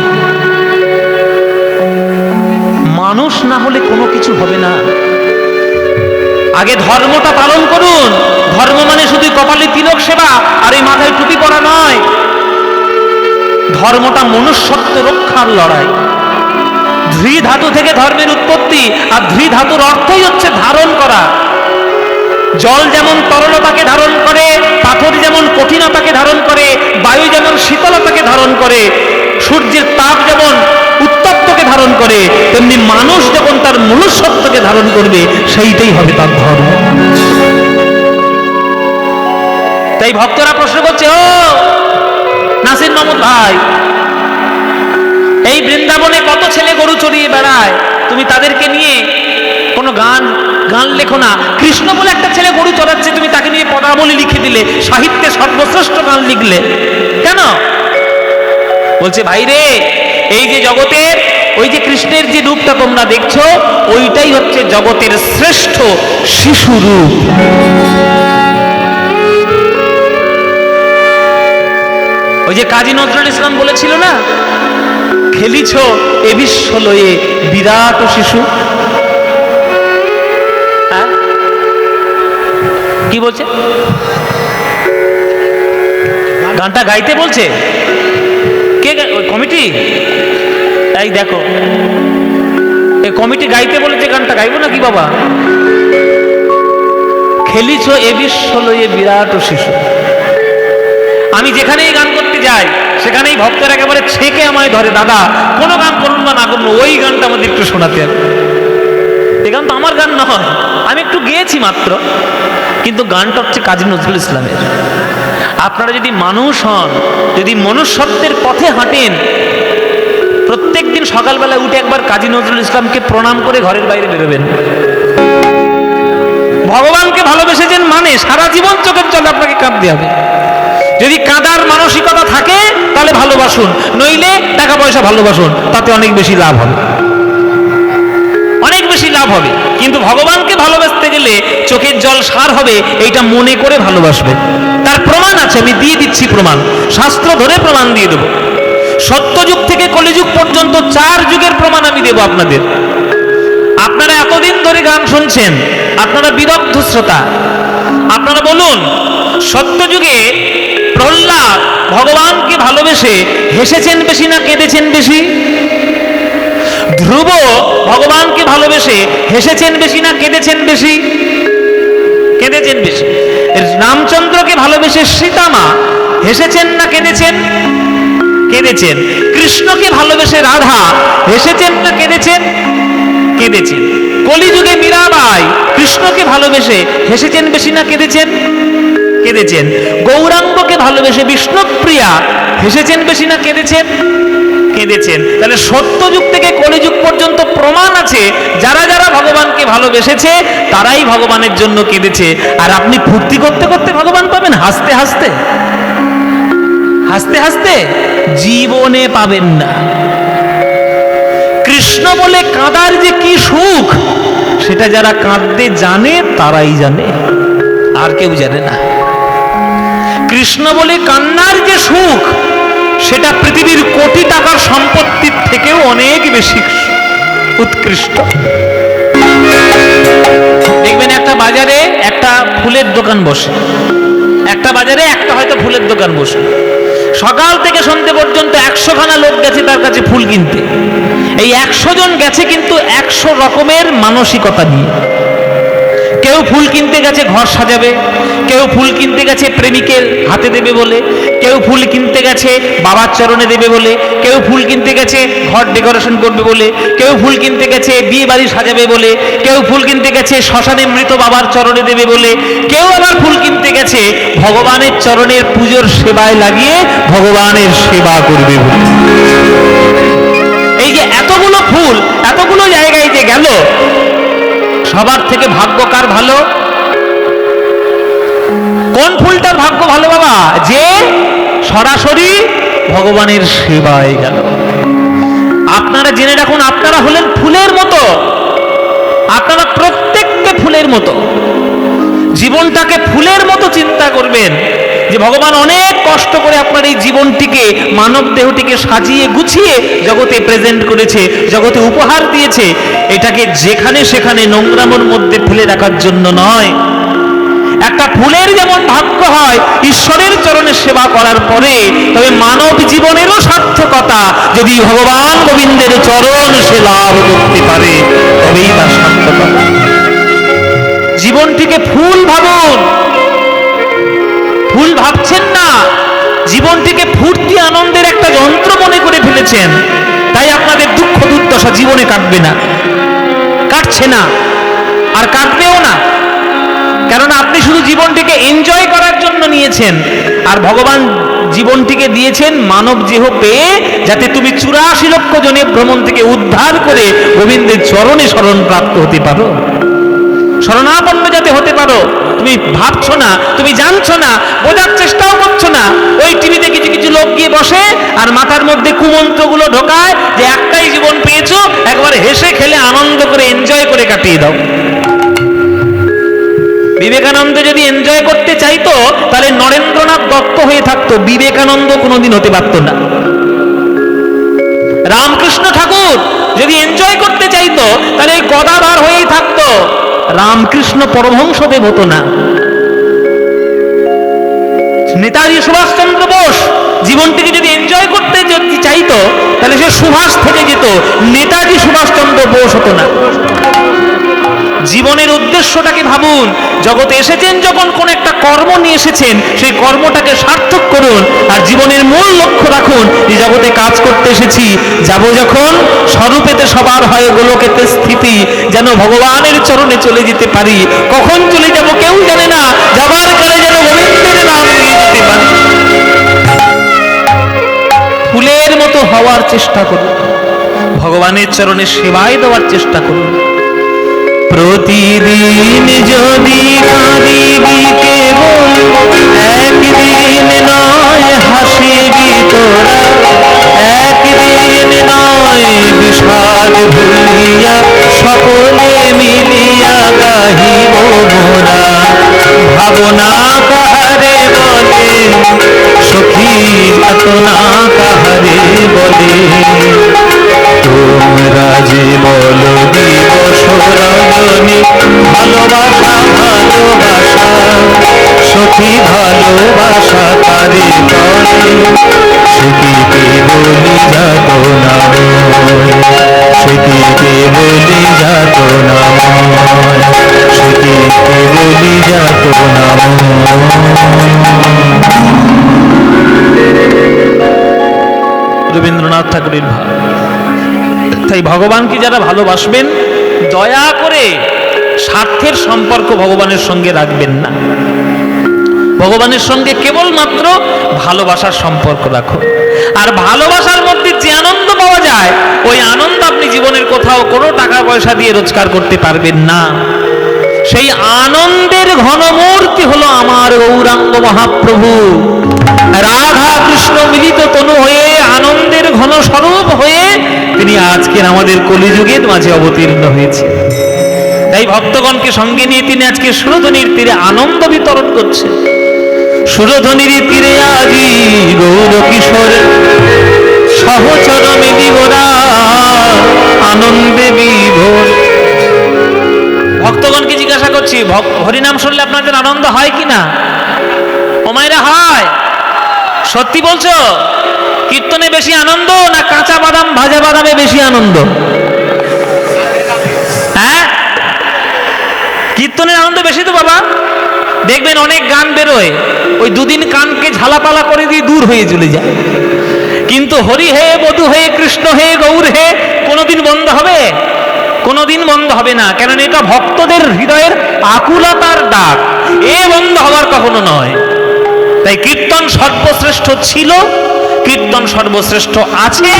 মানুষ না হলে কোনো কিছু হবে না। আগে ধর্মটা পালন করুন। ধর্ম মানে শুধু কপালে তিলক সেবা আর এই মাথায় টুপি পরা নয়। ধর্মটা মনুষ্যত্ব রক্ষার লড়াই। ধৃ ধাতু থেকে ধর্মের উৎপত্তি, আর ধৃ ধাতুর অর্থই হচ্ছে ধারণ করা। জল যেমন তরলতাকে ধারণ করে, পাথর যেমন কঠিনতাকে ধারণ করে, বায়ু যেমন শীতলতাকে ধারণ করে, সূর্যের তাপ যেমন উত্তপ্তকে ধারণ করে, তেমনি মানুষ যখন তার মনুষ্যত্বকে ধারণ করবে সেইটাই হবে তার ধর্ম। তাই ভক্তরা প্রশ্ন করছে, ও নাসির মামুদ ভাই, এই বৃন্দাবনে কত ছেলে গরু চড়িয়ে বেড়ায়, তুমি তাদেরকে নিয়ে কোনো গান লেখো না। কৃষ্ণ বলে একটা ছেলে গরু চড়াচ্ছে, তুমি তাকে নিয়ে পদাবলী লিখে দিলে, সাহিত্যে সর্বশ্রেষ্ঠ গান লিখলে কেন? বলছে ভাই রে, এই যে জগতের ওই যে কৃষ্ণের যে রূপটা তোমরা দেখছো, ওইটাই হচ্ছে জগতের শ্রেষ্ঠ শিশু রূপ। ওই যে কাজী নজরুল ইসলাম বলেছিল না, খেলিছ এ বিশ্ব লয়ে বিরাট শিশু। কি বলছে? গানটা গাইতে বলছে কে? ওই কমিটি। এই দেখো, এই কমিটি গাইতে বলেছে, গানটা গাইবো নাকি বাবা? খেলিছ এ বিশ্ব লয়ে বিরাট শিশু। আমি যেখানেই গান করতে যাই সেখানেই ভক্তরা একেবারে ছেঁকে আমায় ধরে, দাদা কোনো গান করুন বা না করুন, ওই গানটা আমাদের একটু শোনাতে হবে। এই গান তো আমার গান নয়, আমি একটু গেয়েছি মাত্র, কিন্তু গানটা হচ্ছে কাজী নজরুল ইসলামের। আপনারা যদি মানুষ হন, যদি মনুষ্যত্বের পথে হাঁটেন, প্রত্যেক দিন সকালবেলা উঠে একবার কাজী নজরুল ইসলামকে প্রণাম করে ঘরের বাইরে বেরোবেন। ভগবানকে ভালোবেসেছেন মানে সারা জীবন চোখের জলে আপনাকে কাঁদতে হবে। যদি কাঁদার মানসিকতা থাকে তাহলে ভালোবাসুন, নইলে টাকা পয়সা ভালোবাসুন, তাতে অনেক বেশি লাভ হবে, অনেক বেশি লাভ হবে। কিন্তু ভগবানকে ভালোবাসতে গেলে চোখের জল সার হবে, এইটা মনে করে ভালোবাসবে। তার প্রমাণ আছে, আমি দিয়ে দিচ্ছি প্রমাণ, শাস্ত্র ধরে প্রমাণ দিয়ে দেব। সত্যযুগ থেকে কলিযুগ পর্যন্ত 4 যুগের প্রমাণ আমি দেব আপনাদের। আপনারা এতদিন ধরে গান শুনছেন, আপনারা বিদগ্ধ শ্রোতা, আপনারা বলুন, সত্যযুগে প্রহ্লাদ ভগবানকে ভালোবেসে হেসেছেন বেশি না কেঁদেছেন বেশি? ধ্রুব ভগবানকে ভালোবেসে হেসেছেন বেশি না কেঁদেছেন বেশি? কেঁদেছেন বেশি। রামচন্দ্রকে ভালোবেসে সীতামা হেসেছেন না কেঁদেছেন? কেঁদেছেন। কৃষ্ণকে ভালোবেসে রাধা হেসেছেন না কেঁদেছেন? কেঁদেছেন। কলিযুগে মীরাবাই কৃষ্ণকে ভালোবেসে হেসেছেন বেশি না কেঁদেছেন? কেঁদেছেন। গৌরাঙ্গকে ভালোবেসে বিষ্ণুপ্রিয়া হেসেছেন বেশি না কেঁদেছেন? কেঁদেছেন। তাহলে সত্যযুগ থেকে কলিযুগ পর্যন্ত প্রমাণ আছে, যারা যারা ভগবানকে ভালোবেসেছে তারাই ভগবানের জন্য কেঁদেছে। আর আপনি ফুর্তি করতে করতে ভগবান পাবেন, হাসতে হাসতে, হাসতে হাসতে জীবনে পাবেন না। কৃষ্ণ বলে কাঁদার যে কি সুখ, সেটা যারা কাঁদতে জানে তারাই জানে, আর কেউ জানে না। কৃষ্ণ বলে কান্নার যে সুখ, সেটা পৃথিবীর কোটি টাকার সম্পত্তির থেকেও অনেক বেশি উৎকৃষ্ট। দেখবেন একটা বাজারে একটা ফুলের দোকান বসে, একটা বাজারে একটা হয়তো ফুলের দোকান বসে, সকাল থেকে সন্ধ্যে পর্যন্ত 100 খানা লোক গেছে তার কাছে ফুল কিনতে। এই 100 জন গেছে কিন্তু 100 রকমের মানসিকতা নিয়ে। কেউ ফুল কিনতে গেছে ঘর সাজাবে, কেউ ফুল কিনতে গেছে প্রেমিকের হাতে দেবে বলে, কেউ ফুল কিনতে গেছে বাবার চরণে দেবে বলে, কেউ ফুল কিনতে গেছে ঘর ডেকোরেশন করবে বলে, কেউ ফুল কিনতে গেছে বিয়ে বাড়ি সাজাবে বলে, কেউ ফুল কিনতে গেছে শ্মশানে মৃত বাবার চরণে দেবে বলে, কেউ আবার ফুল কিনতে গেছে ভগবানের চরণের পুজোর সেবায় লাগিয়ে ভগবানের সেবা করবে বলে। এই যে এতগুলো ফুল এতগুলো জায়গায় যে গেল, সবার থেকে ভাগ্য কার ভালো? কোন ফুলটার ভাগ্য ভালো বাবা? যে সরাসরি ভগবানের সেবায় গেল। আপনারা জেনে রাখুন, আপনারা হলেন ফুলের মতো, আপনারা প্রত্যেককে ফুলের মতো। জীবনটাকে ফুলের মতো চিন্তা করবেন যে ভগবান অনেক কষ্ট করে আপনার এই জীবনটিকে, মানব দেহটিকে সাজিয়ে গুছিয়ে জগতে প্রেজেন্ট করেছে, জগতে উপহার দিয়েছে। এটাকে যেখানে সেখানে নোংরামোর মধ্যে ফেলে রাখার জন্য নয়। একটা ফুলের যেমন ভাগ্য হয় ঈশ্বরের চরণে সেবা করার পরে, তবে মানব জীবনেরও সার্থকতা যদি ভগবান গোবিন্দের চরণ সে লাভ করতে পারে, তবেই তার সার্থকতা। জীবনটিকে ফুল ভাবুন, ফুল ভাবছেন না, জীবনটিকে ফুর্তি আনন্দের একটা যন্ত্র মনে করে ফেলেছেন। তাই আপনাদের দুঃখ দুর্দশা জীবনে কাটবে না, কাটছে না, আর কাটবেও না। কেননা আপনি শুধু জীবনটিকে এনজয় করার জন্য নিয়েছেন, আর ভগবান জীবনটিকে দিয়েছেন মানব দেহ পেয়ে, যাতে তুমি 84 লক্ষ জনের ভ্রমণ থেকে উদ্ধার করে গোবিন্দের চরণে শরণ প্রাপ্ত হতে পারো, শরণাপন্ন যাতে হতে পারো। তুমি ভাবছো না, তুমি জানছো না, বোঝার চেষ্টাও করছো না। ওই টিভিতে কিছু কিছু লোক গিয়ে বসে আর মাথার মধ্যে কুমন্ত্রগুলো ঢোকায় যে একটাই জীবন পেয়েছো, একবার হেসে খেলে আনন্দ করে এনজয় করে কাটিয়ে দাও। বিবেকানন্দ যদি এনজয় করতে চাইতো তাহলে নরেন্দ্রনাথ দত্ত হয়ে থাকতো, বিবেকানন্দ কোনোদিন হতে পারতো না। রামকৃষ্ণ ঠাকুর যদি এনজয় করতে চাইতো তাহলে এই গদাধর হয়েই থাকতো, রামকৃষ্ণ পরমহংসদেব হতো না। নেতাজি সুভাষচন্দ্র বোস জীবনটিকে যদি এনজয় করতে চাইতো তাহলে সে সুভাষ থেকে যেত, নেতাজি সুভাষচন্দ্র বোস হতো না। জীবনের উদ্দেশ্যটাকে ভাবুন। জগতে এসেছেন যখন কোন একটা কর্ম নিয়ে এসেছেন, সেই কর্মটাকে সার্থক করুন। আর জীবনের মূল লক্ষ্য রাখুন যে জগতে কাজ করতে এসেছি, যাব যখন স্বরূপেতে সবার হয় গোলকেতে স্থিতি, যেন ভগবানের চরণে চলে যেতে পারি। কখন চলে যাব কেউ জানে না, যাবার কালে যেন গোবিন্দের নাম নিয়ে যেতে পারি। ফুলের মতো হওয়ার চেষ্টা করুন, ভগবানের চরণে সেবায় দেওয়ার চেষ্টা করুন। প্রতিদিন যদি কাঁদিবি কেবল, একদিন নয় হাসিবি তোরা, একদিন নয় বিষাদ ভুলিয়া সকলে মিলিয়া গাহিব মোরা। ভাবনা কাহারে বলে সখী, যাতনা কাহারে বলে, তোমরা যে বলো দিবস রজনী, ভালোবাসা ভালোবাসা সখী, ভালোবাসা তারে বলে, সেটিকে বলি যাতনা, সেটিকে বলি যাতনা, সেটিকে বলি যাতনা। রবীন্দ্রনাথ ঠাকুরের ভাব। তাই ভগবানকে যারা ভালোবাসবেন, দয়া করে স্বার্থের সম্পর্ক ভগবানের সঙ্গে রাখবেন না। ভগবানের সঙ্গে কেবলমাত্র ভালোবাসার সম্পর্ক রাখুন। আর ভালোবাসার মধ্যে যে আনন্দ পাওয়া যায়, ওই আনন্দ আপনি জীবনের কোথাও কোনো টাকা পয়সা দিয়ে রোজগার করতে পারবেন না। সেই আনন্দের ঘনমূর্তি হলো আমার গৌরাঙ্গ মহাপ্রভু। রাধা কৃষ্ণ মিলিত তনু হয়ে, আনন্দের ঘন স্বরূপ হয়ে তিনি আজকের আমাদের কলিযুগের মাঝে অবতীর্ণ হয়েছে। তাই ভক্তগণকে সঙ্গে নিয়ে তিনি আজকে সুরধ্বনির তীরে আনন্দ বিতরণ করছে। সুরধ্বনির তীরে আজি গৌর কিশোর সহচর মিলিবরা, আনন্দে বিভোর। ভক্তগণকে জিজ্ঞাসা করছি, হরিনাম শুনলে আপনাদের আনন্দ হয় কিনা? ও মায়েরা, হয়? সত্যি বলছো? কীর্তনে বেশি আনন্দ না কাঁচা বাদাম ভাজা বাদামে বেশি আনন্দ? হ্যাঁ, কীর্তনের আনন্দ বেশি তো বাবা। দেখবেন অনেক গান বেরোয়, ওই দুদিন কানকে ঝালাপালা করে দিয়ে দূর হয়ে চলে যায়, কিন্তু হরি হে বধু হে কৃষ্ণ হে গৌর হে কোনোদিন বন্ধ হবে? কোনোদিন বন্ধ হবে না, কেননা এটা ভক্তদের হৃদয়ের আকুলতার ডাক, এ বন্ধ হওয়ার কখনো নয়। তাই কীর্তন সর্বশ্রেষ্ঠ ছিল, কীর্তন সর্বশ্রেষ্ঠ আছে,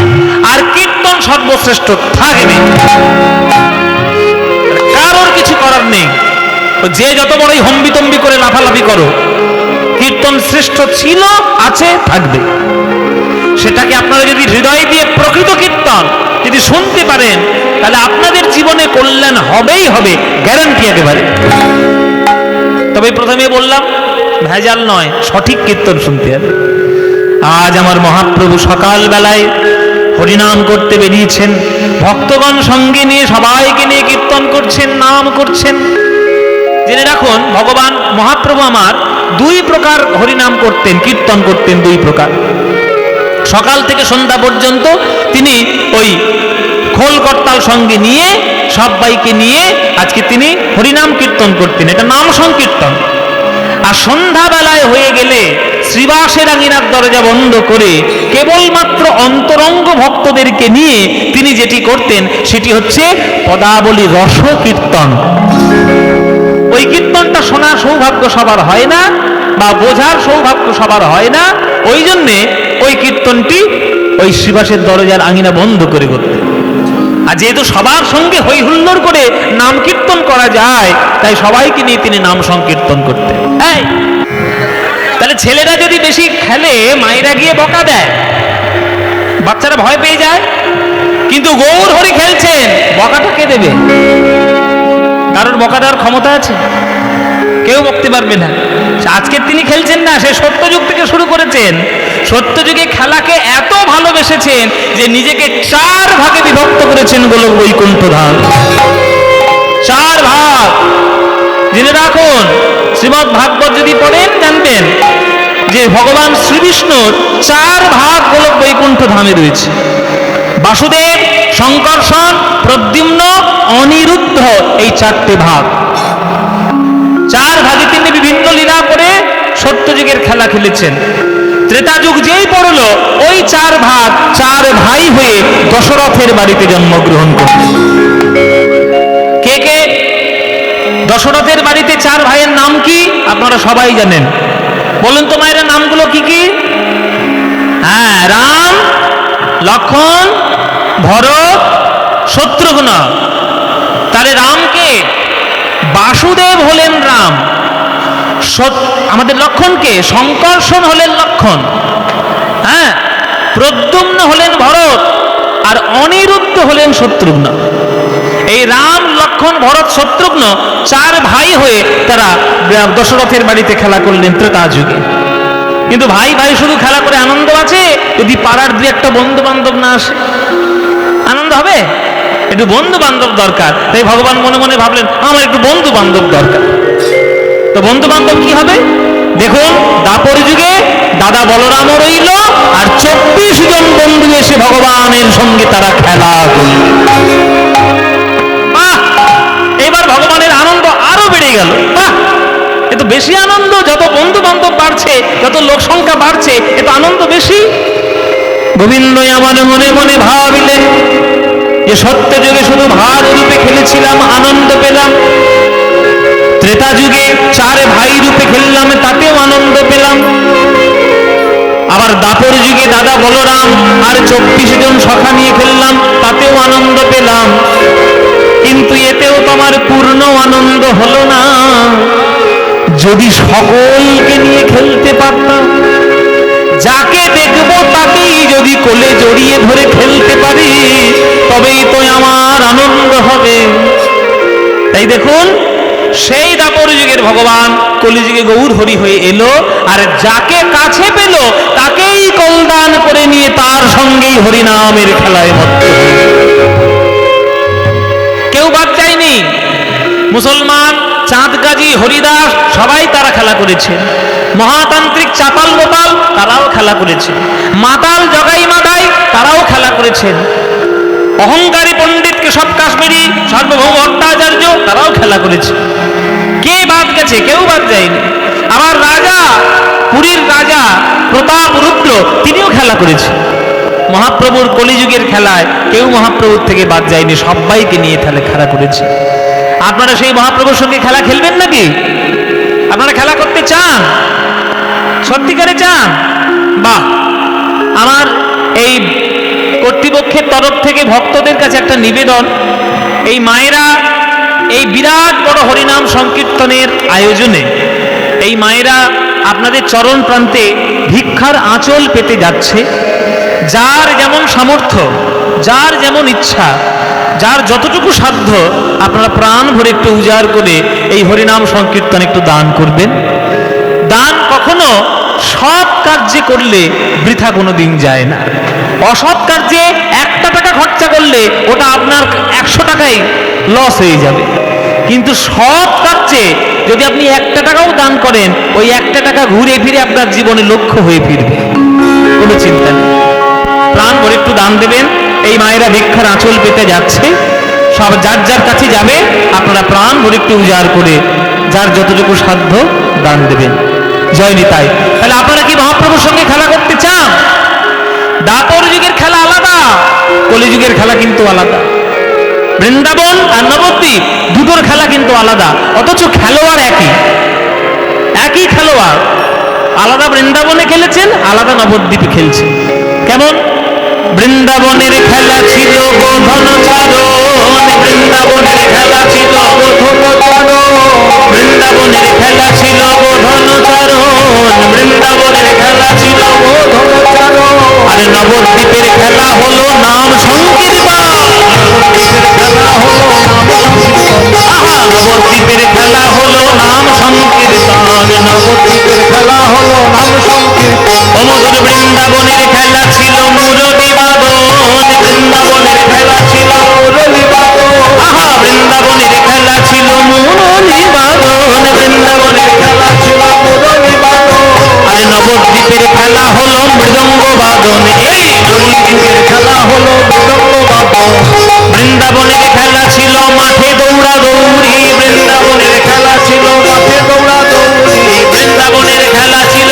আর কীর্তন সর্বশ্রেষ্ঠ থাকবে, কারোর কিছু করার নেই। যে যত বড়ই হম্বিতম্বি করে লাফালাফি করো, কীর্তন শ্রেষ্ঠ ছিল, আছে, থাকবে। সেটাকে আপনারা যদি হৃদয় দিয়ে প্রকৃত কীর্তন যদি শুনতে পারেন, তাহলে আপনাদের জীবনে কল্যাণ হবেই হবে, গ্যারান্টি একেবারে। তবে প্রথমে বললাম ভেজাল নয়, সঠিক কীর্তন শুনতে হবে। আজ আমার মহাপ্রভু সকাল বেলায় হরিনাম করতে বেরিয়েছেন, ভক্তগণ সঙ্গে নিয়ে সবাইকে নিয়ে কীর্তন করছেন, নাম করছেন। জেনে রাখুন, ভগবান মহাপ্রভু আমার দুই প্রকার হরিনাম করতেন, কীর্তন করতেন দুই প্রকার। সকাল থেকে সন্ধ্যা পর্যন্ত তিনি ওই খোল করতাল সঙ্গে নিয়ে সবাইকে নিয়ে আজকে তিনি হরিনাম কীর্তন করতেন, এটা নাম সংকীর্তন। আর সন্ধ্যাবেলায় হয়ে গেলে শ্রীবাসের আঙিনার দরজা বন্ধ করে কেবলমাত্র অন্তরঙ্গ ভক্তদেরকে নিয়ে তিনি যেটি করতেন সেটি হচ্ছে পদাবলী রস কীর্তন। ওই কীর্তনটা শোনার সৌভাগ্য সবার হয় না, বা বোঝার সৌভাগ্য সবার হয় না, ওই জন্যে ওই কীর্তনটি ওই শ্রীবাসের দরজার আঙিনা বন্ধ করে করতেন। আর যেহেতু সবার সঙ্গে হই হুল্লোড় করে নাম কীর্তন করা যায়, তাই সবাইকে নিয়ে তিনি নাম সংকীর্তন করতেন। তাহলে ছেলেরা যদি বেশি খেলে, মায়েরা গিয়ে বকা দেয়, বাচ্চারা ভয় পেয়ে যায়। কিন্তু গৌর হরি খেলছেন, বকাটা কে দেবে? কারোর বকা দেওয়ার ক্ষমতা আছে? কেউ বকতে পারবে না। আজকে তিনি খেলছেন না, সে সত্যযুগ থেকে শুরু করেছেন। সত্যযুগে খেলাকে এত ভালোবেসেছেন যে নিজেকে 4 ভাগে বিভক্ত করেছেন গোলক বৈকুণ্ঠ ধাম। 4 ভাগ। জেনে রাখুন, শ্রীমদ্ ভাগবত যদি পড়েন জানবেন যে ভগবান শ্রীবিষ্ণুর 4 ভাগ গোলক বৈকুণ্ঠ ধামে রয়েছে। বাসুদেব, শঙ্কর্ষণ, প্রদ্যুম্ন, অনিরুদ্ধ, এই 4টে ভাগ। 4 ভাগে তিনি বিভিন্ন লীলা করে সত্যযুগের খেলা খেলেছেন। ত্রেতা যুগ যেই পড়লো, ওই 4 ভাগ 4 ভাই হয়ে দশরথের বাড়িতে জন্মগ্রহণ করলেন। কে কে? দশরথের বাড়িতে 4 ভাইয়ের নাম কি আপনারা সবাই জানেন। বলুন তো মায়ের নামগুলো কি কি? হ্যাঁ, রাম, লক্ষ্মণ, ভরত, শত্রুঘ্ন। তাহলে রামকে বাসুদেব হলেন রাম, আমাদের লক্ষ্মণকে শঙ্কর্ষণ হলেন লক্ষ্মণ, হ্যাঁ, প্রদ্যুম্ন হলেন ভরত, আর অনিরুদ্ধ হলেন শত্রুঘ্ন। এই রাম, লক্ষ্মণ, ভরত, শত্রুঘ্ন 4 ভাই হয়ে তারা দশরথের বাড়িতে খেলা করলেন ত্রেতা যুগে। কিন্তু ভাই ভাই শুধু খেলা করে আনন্দ আছে? যদি পাড়ার 2-1টা বন্ধু বান্ধব না আসে, আনন্দ হবে? একটু বন্ধু বান্ধব দরকার। তাই ভগবান মনে মনে ভাবলেন, আমার একটু বন্ধু বান্ধব দরকার। তো বন্ধু বান্ধব কি হবে? দেখুন, দাপর যুগে দাদা বলরামও রইল, আর 24 জন বন্ধু এসে ভগবানের সঙ্গে তারা খেলা করল। এবার ভগবানের আনন্দ আরো বেড়ে গেল। এ তো বেশি আনন্দ, যত বন্ধু বান্ধব বাড়ছে, যত লোক সংখ্যা বাড়ছে, এত আনন্দ বেশি। গোবিন্দ আমার মনে মনে ভাবিলেন যে সত্য যুগে শুধু ভার রূপে খেলেছিলাম, আনন্দ পেলাম, ত্রেতা যুগে 4 ভাই রূপে খেললাম, তাতেও আনন্দ পেলাম, আবার দাপর যুগে দাদা বলরাম আর 24 জন সখা নিয়ে খেললাম, তাতেও আনন্দ পেলাম, কিন্তু এতেও তোমার পূর্ণ আনন্দ হলো না। যদি সকলকে নিয়ে খেলতে পারতাম, যাকে দেখবো তাকেই যদি কোলে জড়িয়ে ধরে খেলতে পারি, তবেই তো আমার আনন্দ হবে। তাই দেখুন, সেই দাপর যুগের ভগবান কলিযুগে গৌর হরি হয়ে এলো, আর যাকে কাছে পেল তাকেই কলদান করে নিয়ে তার সঙ্গেই হরিনামের খেলায় মত্ত। কেউ বাদ যায়নি। মুসলমান, চাঁদ গাজী, হরিদাস সবাই তারা খেলা করেছে। মহাতান্ত্রিক চাপাল গোপাল তারাও খেলা করেছে। মাতাল জগাই মাদাই তারাও খেলা করেছেন। অহংকারী পণ্ডিত কেশব কাশ্মীরি, সার্বভৌম ভট্টাচার্য তারাও খেলা করেছে। গিয়েছে, কেউ বাদ যায়নি। আবার রাজা, পুরীর রাজা প্রতাপ রুদ্র, তিনিও খেলা করেছে। মহাপ্রভুর কলিযুগের খেলায় কেউ মহাপ্রভুর থেকে বাদ যায়নি, সবাইকে নিয়ে খেলা করেছে। আপনারা সেই মহাপ্রভুর সঙ্গে খেলা খেলবেন নাকি? আপনারা খেলা করতে চান? সত্যিকারে চান? বাহ! আমার এই কর্তৃপক্ষের তরফ থেকে ভক্তদের কাছে একটা নিবেদন, এই মায়েরা এই বিরাট বড় হরিনাম সংকীর্তনের আয়োজনে এই মায়েরা আপনাদের চরণ প্রান্তে ভিক্ষার আঁচল পেতে যাচ্ছে। যার যেমন সামর্থ্য, যার যেমন ইচ্ছা, যার যতটুকু সাধ্য, আপনারা প্রাণ ভরে একটু উজাড় করে এই হরিনাম সংকীর্তন একটু দান করবেন। দান কখনো সৎ কার্যে করলে বৃথা কোনো দিন যায় না। অসৎ কার্যে 1 টাকা খরচা করলে ওটা আপনার 100 টাকাই লস হয়ে যাবে। কিন্তু সৎ কার্যে যদি আপনি 1 টাকাও দান করেন, ওই 1 টাকা ঘুরে ফিরে আপনার জীবনে লক্ষ্য হয়ে ফিরবে, কোনো চিন্তা নেই। প্রাণ ভরে একটু দান দেবেন। এই মায়েরা ভিক্ষার আঁচল পেতে যাচ্ছে, সব যার যার কাছে যাবে আপনারা প্রাণ ভরে একটু উজাড় করে যার যতটুকু সাধ্য দান দেবেন। জয় নিতাই। তাহলে আপনারা কি মহাপ্রভুর সঙ্গে খেলা করতে চান? দাপর যুগের খেলা আলাদা, কলিযুগের খেলা কিন্তু আলাদা। বৃন্দাবন আর নবদ্বীপ দুটোর খেলা কিন্তু আলাদা, অথচ খেলোয়াড় একই খেলোয়াড়। আলাদা বৃন্দাবনে খেলেছেন, আলাদা নবদ্বীপে খেলছেন। কেমন? বৃন্দাবনের খেলা ছিল গোধন চারণ, বৃন্দাবনের খেলা ছিল বৃন্দাবনের খেলা ছিল গোধন চারণ, বৃন্দাবনের খেলা ছিল আর নবদ্বীপের খেলা হলো নাম সংকীর্তন। নবদ্বীপের খেলা হলো নাম সংকীর্তন, নবদ্বীপের খেলা হলো নাম সংকীর্তন। অমধুর বৃন্দাবনের খেলা ছিল মুরলী বাদন, বৃন্দাবনের খেলা ছিল মুরলী বাদন। বৃন্দাবনের খেলা ছিল মুরলী বাদন, বৃন্দাবনের খেলা ছিল মুরলী বাদন। আর নবদ্বীপের খেলা হলো মৃদঙ্গ বাদন, এই নবদ্বীপের খেলা হলো মৃদঙ্গ বাদন। বৃন্দাবনের খেলা ছিল মাঠে দৌড়া দৌড়ি, বৃন্দাবনের খেলা ছিল মাঠে দৌড়া দৌড়ি। বৃন্দাবনের খেলা ছিল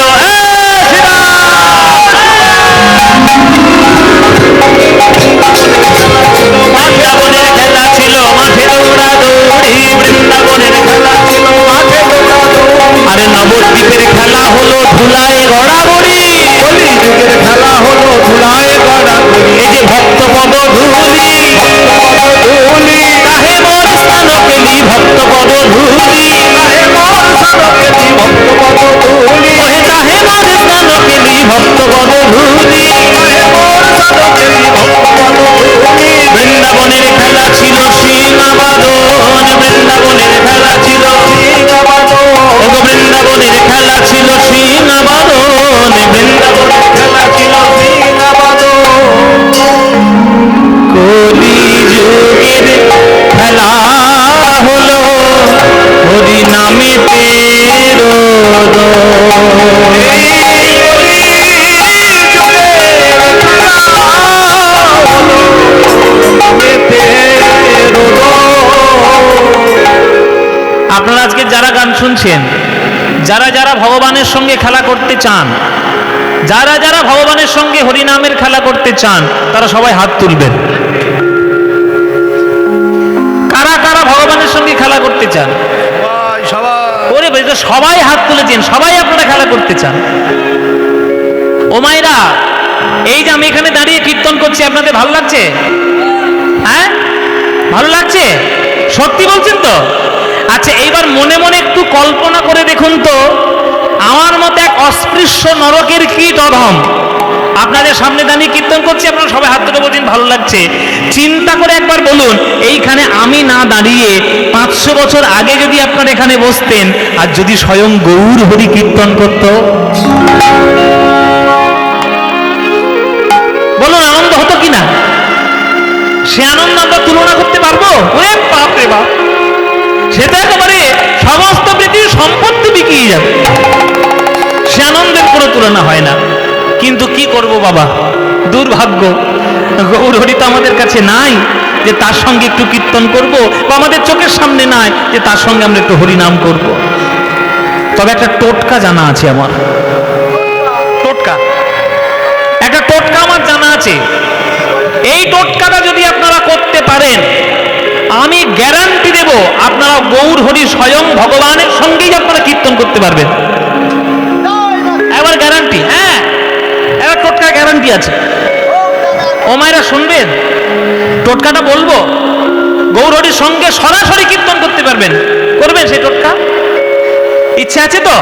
বৃন্দাবনের খেলা ছিল মাঠে দৌড়া দৌড়ি, বৃন্দাবনের খেলা ছিল মাঠে দৌড়া দৌড়ি। আরে নবদ্বীপের খেলা হলো ধুলায় গড়াগড়ি, কলিযুগের খেলা হলো ধুলায় গড়াগড়ি। এই যে ভক্ত পদ ধুলি, কাহে মোর স্থান পেলি ভক্ত পদ ধুলি, কাহে মোর স্থান পেলি ভক্ত পদ ধুলি, কাহে মোর স্থান পেলি ভক্ত পদ ধুলি, কাহে মোর স্থান পেলি ভক্ত পদ ধুলি। বৃন্দাবনের খেলা ছিল সিংহাবাদন, বৃন্দাবনের খেলা ছিল সিংহাবাদন। বৃন্দাবনের খেলা ছিল সিংহাবাদন, বৃন্দাবনের খেলা ছিল সিংহাবাদন। কলিযুগের খেলা হলো হরি নামে আপনারা আজকে যারা গান শুনছেন, যারা যারা ভগবানের সঙ্গে খেলা করতে চান, যারা যারা ভগবানের সঙ্গে হরিনামের খেলা করতে চান, তারা সবাই হাত তুলবেন। কারা কারা ভগবানের সঙ্গে খেলা করতে চান? ওরে ভাই, তো সবাই হাত তুলেছেন, সবাই আপনারা খেলা করতে চান। ও মায়েরা, এই যে আমি এখানে দাঁড়িয়ে কীর্তন করছি, আপনাদের ভালো লাগছে? হ্যাঁ, ভালো লাগছে? সত্যি বলছেন তো? আচ্ছা, এইবার মনে মনে একটু কল্পনা করে দেখুন তো, আমার মতো এক অস্পৃশ্য নরকের কীট অধম আপনাদের সামনে দাঁড়িয়ে কীর্তন করছি, আপনারা সবাই হাত তুলে বলছেন ভালো লাগছে। চিন্তা করে একবার বলুন, এইখানে আমি না দাঁড়িয়ে 500 বছর আগে যদি আপনারা এখানে বসতেন, আর যদি স্বয়ং গৌর হরি কীর্তন করত, বলুন আনন্দ হতো কিনা? সে আনন্দ আমরা তুলনা করতে পারবো? ওরে বাপ রে বাপ, সেটা একেবারে সমস্ত পৃথিবীর সম্পত্তি বিকিয়ে যাবে, সে আনন্দের কোনো তুলনা হয় না। কিন্তু কি করব বাবা, দুর্ভাগ্য, গৌর হরি তো আমাদের কাছে নাই যে তার সঙ্গে একটু কীর্তন করব, বা আমাদের চোখের সামনে নাই যে তার সঙ্গে আমরা একটু হরিনাম করব। তবে একটা টোটকা জানা আছে আমার, একটা টোটকা আমার জানা আছে। এই টোটকাটা যদি আপনারা করতে পারেন, আমি গ্যারান্টি দেব আপনারা গৌর হরি স্বয়ং ভগবানের সঙ্গেই আপনারা কীর্তন করতে পারবেন। এবার গ্যারান্টি, হ্যাঁ এবার টোটকা গ্যারান্টি আছে। ও মায়েরা শুনবেন, টোটকাটা বলবো, গৌর হরির সঙ্গে সরাসরি কীর্তন করতে পারবেন। করবেন সেই টোটকা? ইচ্ছা আছে তো?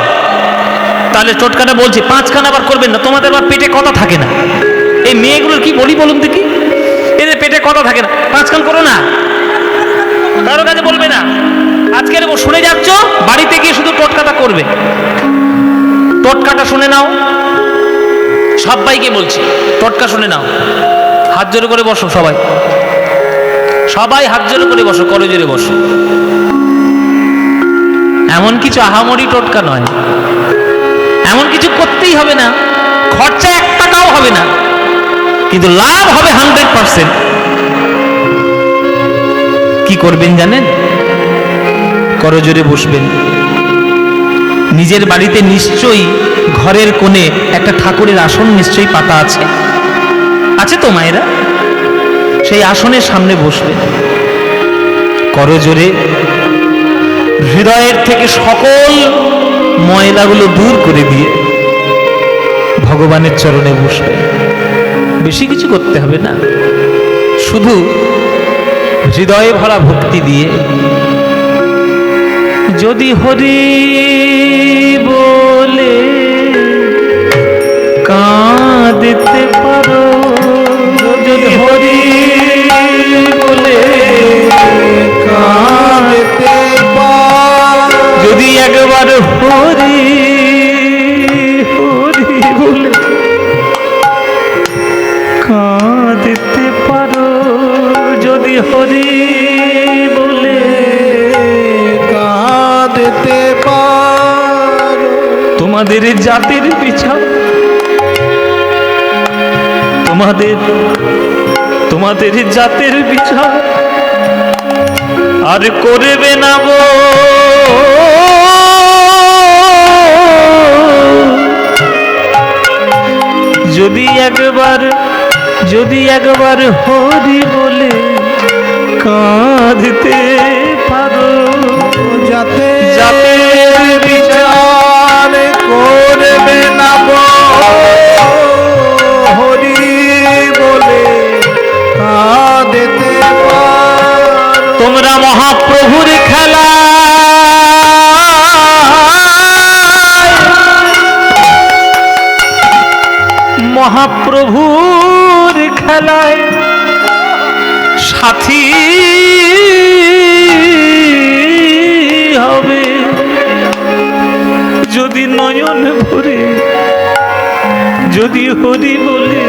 তাহলে টোটকাটা বলছি, 5 আবার করবেন না, তোমাদের আবার পেটে কথা থাকে না। এই মেয়েগুলোর কি বলি বলুন দেখি, এদের পেটে কথা থাকে না। 5 করো না, কারো কাছে বলবে না। আজকের শুনে যাচ্ছ, বাড়িতে গিয়ে শুধু টোটকাটা করবে। টোটকাটা শুনে নাও, সবাইকে বলছি টোটকা শুনে নাও। হাত জোরে করে বসো, সবাই সবাই হাত জোরে করে বসো, করো জোরে বসো। এমন কিছু আহামরি টোটকা নয়, এমন কিছু করতেই হবে না, খরচা 1 টাকাও হবে না, কিন্তু লাভ হবে 100%। কি করবেন জানেন? করো জোরে বসবেন। নিজের বাড়িতে নিশ্চয়ই ঘরের কোণে একটা ঠাকুরের আসন নিশ্চয়ই পাতা আছে, আছে তো মায়েরা? সেই আসনের সামনে বসবে, করো জোরে, হৃদয়ের থেকে সকল ময়লাগুলো দূর করে দিয়ে ভগবানের চরণে বসবে। বেশি কিছু করতে হবে না, শুধু হৃদয়ে ভরা ভক্তি দিয়ে যদি হরি বলে কাঁদতে পারো, যদি হরি বলে কাঁদতে পারো, যদি একবার হরি হরি বলে কাঁদতে পারো, যদি হরি বলে কাঁদতে পারো, তোমাদের জাতির বিচার, তোমাদের জাতের বিচার আর করবে না গো। যদি একবার হরি বলে কাঁদতে পারো, জাতের বিচার করবে না গো। হরি বলে কাঁদতে পারো, তোমরা মহাপ্রভুর খেলা, মহাপ্রভুর খেলায় সাথী হবে, যদি নয়ন ভরে যদি হরি বলে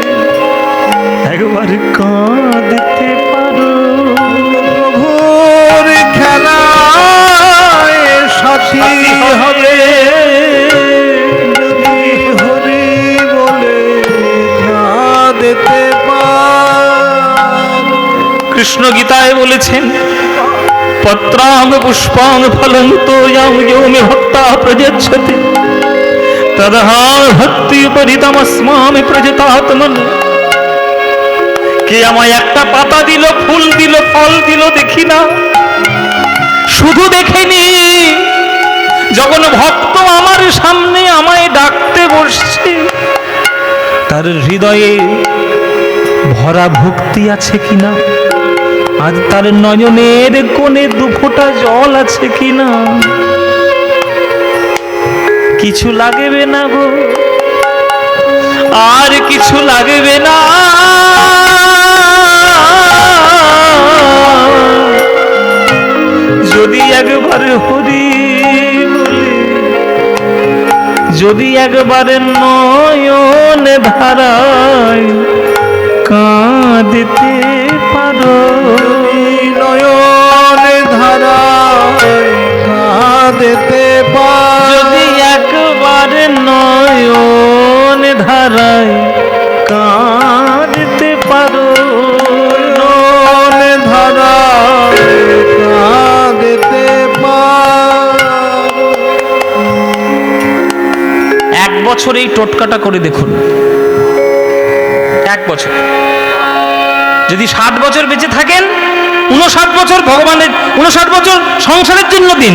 একবার কাঁদতে পারো। প্রভুর খেলায় সাথী হবে, যদি হরি বলে কাঁদতে পারো। কৃষ্ণ গীতায় বলেছেন, পত্রাং পুষ্পাং ফলন্তো ইয়াং ইয়ো মে ভক্তা প্রযচ্ছতি তদহা ভক্তি পরিতমস্মামি প্রজতাত্মন। কে আমায় একটা পাতা দিল, ফুল দিল, ফল দিল দেখি না, শুধু দেখেনি যখন ভক্ত আমার সামনে আমায় ডাকতে বসছে, তার হৃদয়ে ভরা ভক্তি আছে কিনা, আজ তার নয়নের কোণে 2 ফোঁটা জল আছে কিনা। কিছু লাগবে না গো, আর কিছু লাগবে না, যদি একবার হরি বলে, যদি একবার নয়ন ধারায় কাঁদতে পারো, নয়ন ধারায় কাঁদতে পারো, যদি একবার নয়ন ধারায় কাঁদতে পারো, নয়ন ধারায় কাঁদতে পারো। বছর এই টোটকাটা করে দেখুন, 1 বছর। যদি 60 বছর বেঁচে থাকেন, 59 বছর ভগবানের, 59 বছর সংসারের জন্য দিন,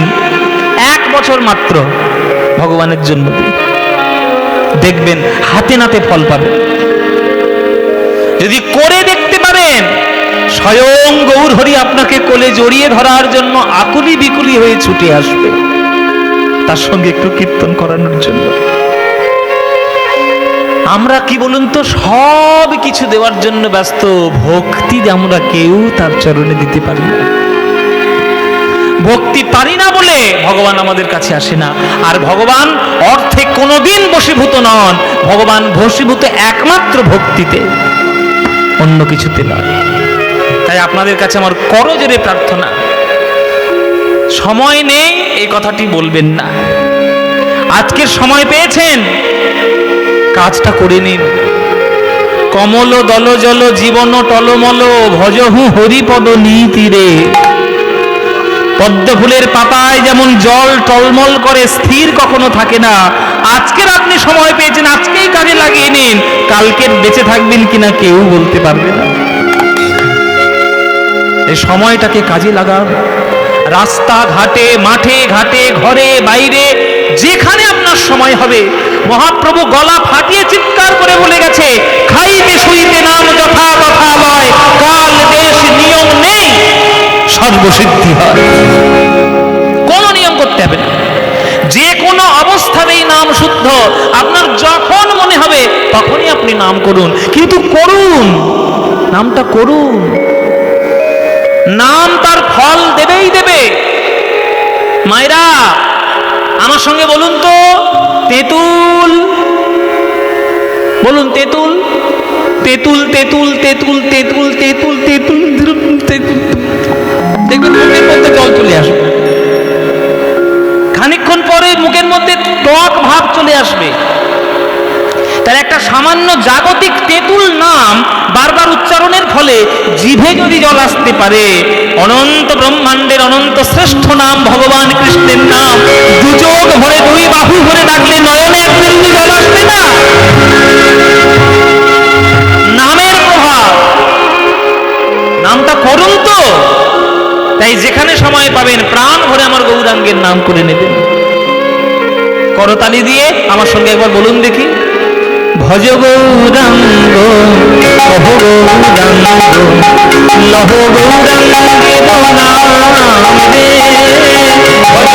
1 বছর মাত্র ভগবানের জন্য দিন, দেখবেন হাতে নাতে ফল পাবেন। যদি করে দেখতে পারেন, স্বয়ং গৌর হরি আপনাকে কোলে জড়িয়ে ধরার জন্য আকুলি বিকুলি হয়ে ছুটে আসবে, তার সঙ্গে একটু কীর্তন করানোর জন্য। আমরা কি বলুন তো, সব কিছু দেওয়ার জন্য ব্যস্ত, ভক্তি আমরা কেউ তার চরণে দিতে পারি না। ভক্তি পারি না বলে ভগবান আমাদের কাছে আসে না। আর ভগবান অর্থে কোনোদিন বশীভূত নন, ভগবান বশীভূত একমাত্র ভক্তিতে, অন্য কিছুতে নয়। তাই আপনাদের কাছে আমার করজোরে প্রার্থনা, সময় নেই এই কথাটি বলবেন না। আজকের সময় পেয়েছেন, কাজটা করে নিন। কমল দল জল জীবন টলমল, ভজহু হরিপদ নীতিরে। পদ্ম ফুলের পাতায় যেমন জল টলমল করে, স্থির কখনো থাকে না। আজকের আপনি সময় পেয়েছেন, আজকেই কাজে লাগিয়ে নিন। কালকের বেঁচে থাকবেন কিনা কেউ বলতে পারবে না। এই সময়টাকে কাজে লাগান। রাস্তা ঘাটে, মাঠে ঘাটে, ঘরে বাইরে, যেখানে আপনার সময় হবে, মহাপ্রভু গলা ফাটিয়ে চিৎকার করে বলে গেছে, খাইতে শুইতে নাম যথা তথালয়, কাল দেশ নিয়ম নেই, সর্বসিদ্ধি হয়। কোনো নিয়ম করতে হবে না, যে কোনো অবস্থাতেই নাম শুদ্ধ। আপনার যখন মনে হবে তখনই আপনি নাম করুন, কিন্তু করুন, নামটা করুন। নাম তার ফল দেবেই দেবে। মায়েরা আমার সঙ্গে বলুন তো, তেঁতুল বলুন, তেঁতুল তেঁতুল তেঁতুল তেঁতুল তেঁতুল তেঁতুল তেঁতুল তেঁতুল, দেখবেন মুখের মধ্যে জল চলে আসবে, খানিকক্ষণ পরে মুখের মধ্যে টক ভাব চলে আসবে। তার একটা সামান্য জাগতিক তেঁতুল নাম বারবার উচ্চারণের ফলে জিভে যদি জল আসতে পারে, অনন্ত ব্রহ্মাণ্ডের অনন্ত শ্রেষ্ঠ নাম ভগবান কৃষ্ণের নাম দুচোখ ভরে, 2 বাহু ভরে ডাকলে নয়নে এক বিন্দু জল আসবে না। নামের প্রভাব, নামটা করুন তো। তাই যেখানে সময় পাবেন প্রাণ ভরে আমার গৌরাঙ্গের নাম করে নেবেন। করতালি দিয়ে আমার সঙ্গে একবার বলুন দেখি, ভজ গৌরাঙ্গ কহ গৌরাঙ্গ, লহ গৌরাঙ্গে নাম রে, ভজ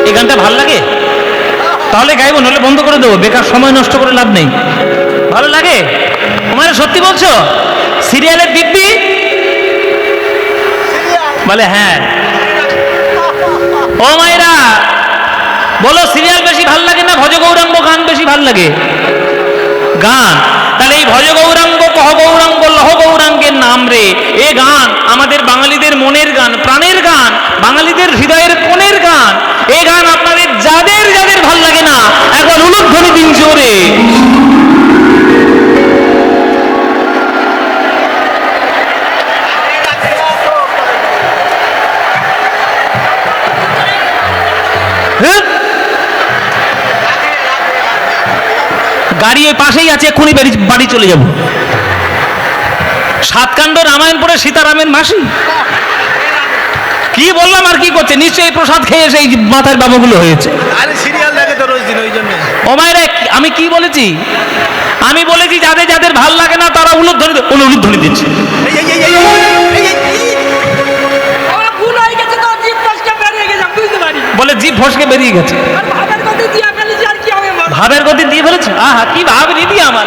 এই গানটা ভাল লাগে তাহলে গাইবো, নাহলে বন্ধ করে দেবো, বেকার সময় নষ্ট করে লাভ নেই। ভালো লাগে? তোমার সত্যি বলছো? সিরিয়ালের দিব্যি বলে হ্যাঁ। ও মায়েরা বলো, সিরিয়াল বেশি ভাল লাগে না ভজ গৌরাঙ্গ গান বেশি ভাল লাগে? গান। তাহলে এই ভজ গৌরাঙ্গ কহ গৌরাঙ্গ লহ গৌরাঙ্গের নাম রে, এ গান আমাদের বাঙালিদের মনের গান, প্রাণের গান, বাঙালিদের হৃদয়ের কোণের গান। এই গান আপনাদের যাদের যাদের ভাল লাগে না, একবার উলুধ্বনি দিন জোরে। গাড়ি ওই পাশেই আছে, এক্ষুনি বাড়ি চলে যাব। 7 কাণ্ড রামায়ণ পড়ে সীতারামের মাসি কি বললাম আর কি করছে? নিশ্চয়ই প্রসাদ খেয়ে সেই মাথার বাবুগুলো হয়েছে। ও মায়েরা, আমি কি বলেছি? আমি বলেছি যাদের যাদের ভাল লাগে না তারা উলুধ্বনি দিচ্ছে। বলে জিভ ফসকে বেরিয়ে গেছে, ভাবের গতি দিয়ে ফেলেছে। আহা, কি ভাব নিবি আমার।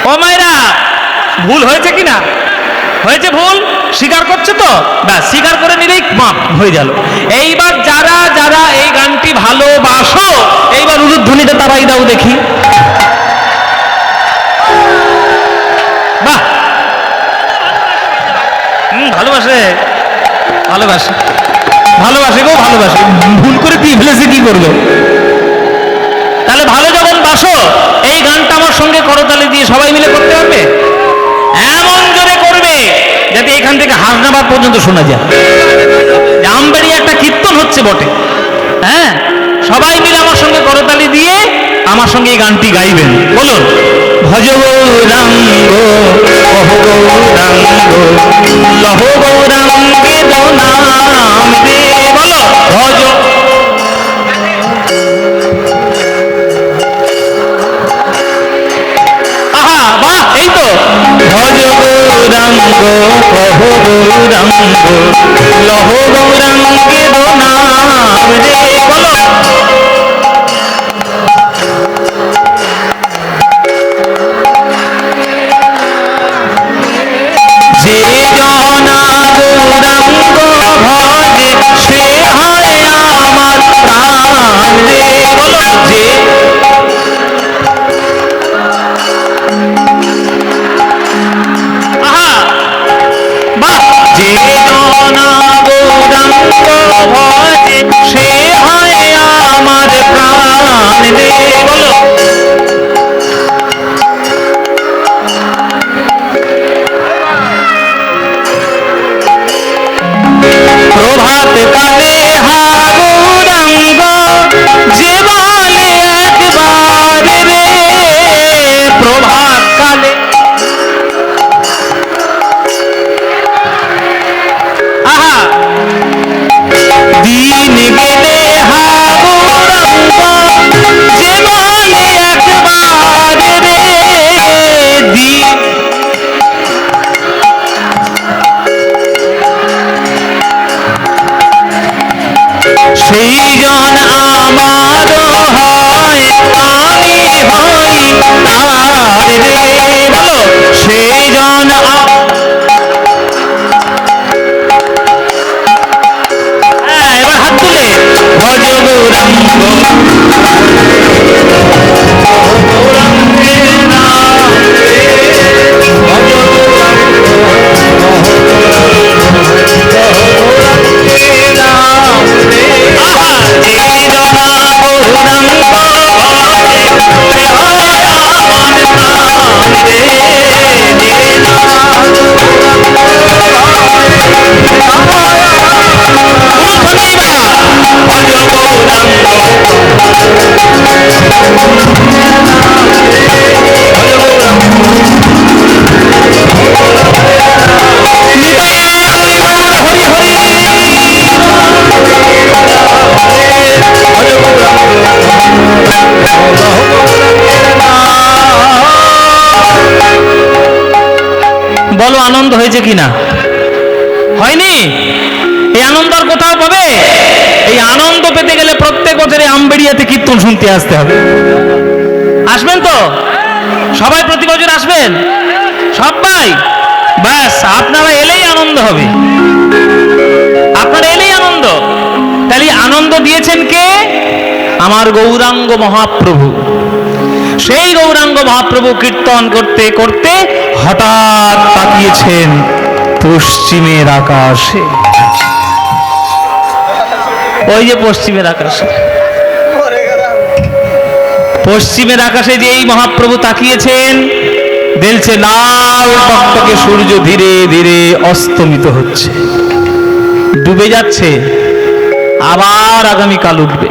ও মায়েরা, ভুল হয়েছে কিনা? হয়েছে ভুল, স্বীকার করছে তো? ব্যাস, স্বীকার করে নিলেই মাপ হয়ে গেল। এইবার যারা যারা এই গানটি ভালোবাসো, এইবার উলুধ্বনিটা তারাই দাও দেখি। বাহ, ভালোবাসে, ভালোবাসে, ভালোবাসে গো, ভালোবাসে। ভুল করে দিয়ে ফেলেছে, কি করবে? তাহলে ভালো যখন বাসো, এই গানটা আমার সঙ্গে করতালি দিয়ে সবাই মিলে করতে পারবে, এমন জোরে করবে হাসনাবাদ পর্যন্ত শোনা যায়। আমবাড়ি একটা কীর্তন হচ্ছে বটে, হ্যাঁ, সবাই মিলে আমার সঙ্গে করতালি দিয়ে আমার সঙ্গে এই গানটি গাইবেন। বলুন, ভজ গৌরাঙ্গ কহ গৌরাঙ্গ লহ গৌরাঙ্গে নাম দে। বলো, ভজ ভজ গৌরাঙ্গ কহ গৌরাঙ্গ লহ গৌরাঙ্গে নাম রে। বলো, যে জনা গৌরাঙ্গ ভজে সে হয় আমার প্রাণ রে। বলো, যে ভজে সে হয় আমার প্রাণ রে। বলো, প্রভাত কালে হা গৌরাঙ্গ যে বলে একবার রে। প্রভাত কালে দিন গেলে হা গৌরাঙ্গ যে বলে একবার রে। দিন সেই জন আমার হয় আমি হই তার রে। বলো, সেই জন এবার হাত তুলে ভজ গৌরাঙ্গ গৌরাঙ্গে নাম রে। ভজ গৌরাঙ্গ গৌরাঙ্গে নাম রে। যে জনা গৌরাঙ্গ ভজে সে হয় আমার প্রাণ রে। যে জনা বলো, আনন্দ হয়েছে কিনা? হয়নি? এই আনন্দ আর কোথাও পাবে? এই আনন্দ পেতে গেলে প্রত্যেক বছরে আমবেড়িয়াতে কীর্তন শুনতে আসতে হবে। আসবেন তো সবাই? প্রতি বছর আসবেন সবাই? ব্যাস, আপনারা এলেই আনন্দ হবে, আপনারা এলেই আনন্দ। তাহলে আনন্দ দিয়েছেন কে? আমার গৌরাঙ্গ মহাপ্রভু। সেই গৌরাঙ্গ মহাপ্রভু কীর্তন করতে করতে হঠাৎ তাকিয়েছেন পশ্চিমের আকাশে। ওই যে পশ্চিমের আকাশে, পশ্চিমের আকাশে যে এই মহাপ্রভু তাকিয়েছেন, দেখছে লাল টকটকে সূর্য ধীরে ধীরে অস্তমিত হচ্ছে, ডুবে যাচ্ছে, আবার আগামীকাল উঠবে।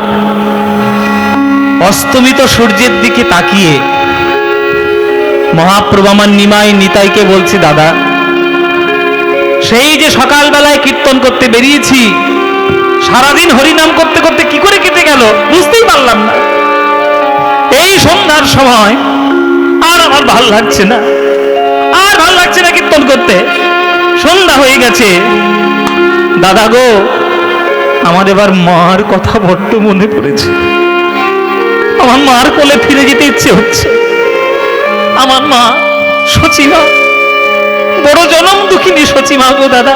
অস্তমিত সূর্যের দিকে তাকিয়ে মহাপ্রভু আমার নিমাই নিতাইকে বলছে, দাদা, সেই যে সকালবেলায় কীর্তন করতে বেরিয়েছি, সারাদিন হরিনাম করতে করতে কি করে কেটে গেল বুঝতেই পারলাম না। এই সন্ধ্যার সময় আর আমার ভাল লাগছে না, আর ভাল লাগছে না কীর্তন করতে, সন্ধ্যা হয়ে গেছে। দাদা গো, আমার এবার মার কথা বড্ড মনে পড়েছে, আমার মার কোলে ফিরে যেতে ইচ্ছে হচ্ছে। আমার মা সচিমা, বড় জনম দুঃখিনী সচিমা গো দাদা।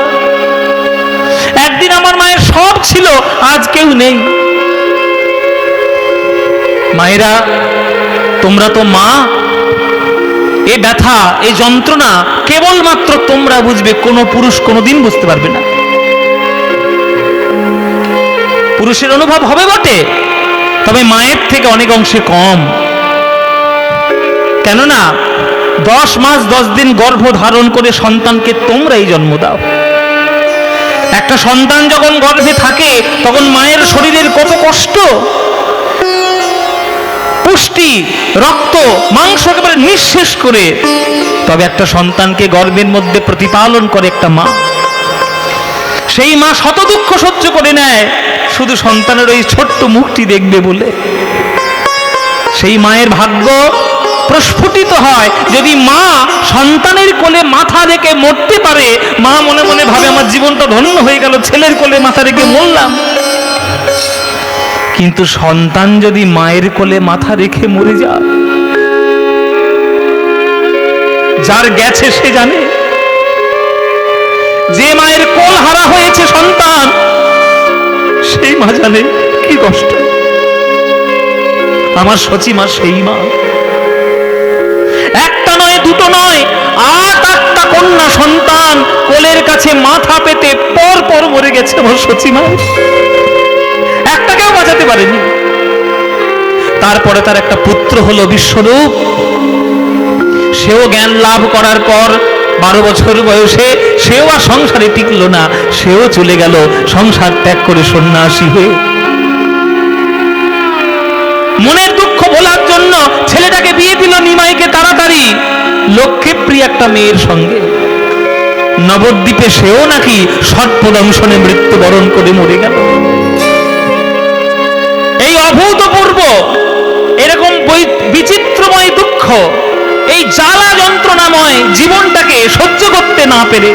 একদিন আমার মায়ের সব ছিল, আজ কেউ নেই। মায়েরা, তোমরা তো মা, এ ব্যথা, এ যন্ত্রণা কেবলমাত্র তোমরা বুঝবে, কোনো পুরুষ কোনোদিন বুঝতে পারবে না। পুরুষের অনুভব হবে বটে, তবে মায়ের থেকে অনেক অংশে কম। কেননা 10 মাস 10 দিন গর্ভ ধারণ করে সন্তানকে তোমরাই জন্ম দাও। একটা সন্তান যখন গর্ভে থাকে তখন মায়ের শরীরের কত কষ্ট, পুষ্টি, রক্ত, মাংস একেবারে নিঃশেষ করে তবে একটা সন্তানকে গর্ভের মধ্যে প্রতিপালন করে একটা মা। সেই মা শত দুঃখ সহ্য করে নেয় শুধু সন্তানের ওই ছোট্ট মুখটি দেখবে বলে। সেই মায়ের ভাগ্য প্রস্ফুটিত হয় যদি মা সন্তানের কোলে মাথা রেখে মরতে পারে। মা মনে মনে ভাবে আমার জীবনটা ধন্য হয়ে গেল, ছেলের কোলে মাথা রেখে মরলাম। কিন্তু সন্তান যদি মায়ের কোলে মাথা রেখে মরে যায়, যার গেছে সে জানে। যে মায়ের কোল হারা হয়েছে সন্তান, সেই মা জানে কি কষ্ট। আমার সচিমা সেই মা। একটা নয়, দুটো নয়, 8-8টা কন্যা সন্তান কোলের কাছে মাথা পেতে পর পর মরে গেছে আমার সচিমা, একটাকেও বাঁচাতে পারেনি। তারপরে তার একটা পুত্র হলো বিশ্বরূপ। সেও জ্ঞান লাভ করার পর 12 বছর বয়সে সেও আর সংসারে টিকল না, সেও চলে গেল সংসার ত্যাগ করে সন্ন্যাসী হয়ে। মনের দুঃখ ভোলার জন্য ছেলেটাকে বিয়ে দিল নিমাইকে তাড়াতাড়ি লক্ষ্মীপ্রিয় একটা মেয়ের সঙ্গে। নবদ্বীপে সেও নাকি সর্পদংশনে মৃত্যুবরণ করে মরে গেল। এই অভূতপূর্ব এরকম বিচিত্রময় দুঃখ, এই জ্বালা যন্ত্রণাময় জীবনটাকে সহ্য করতে না পেরে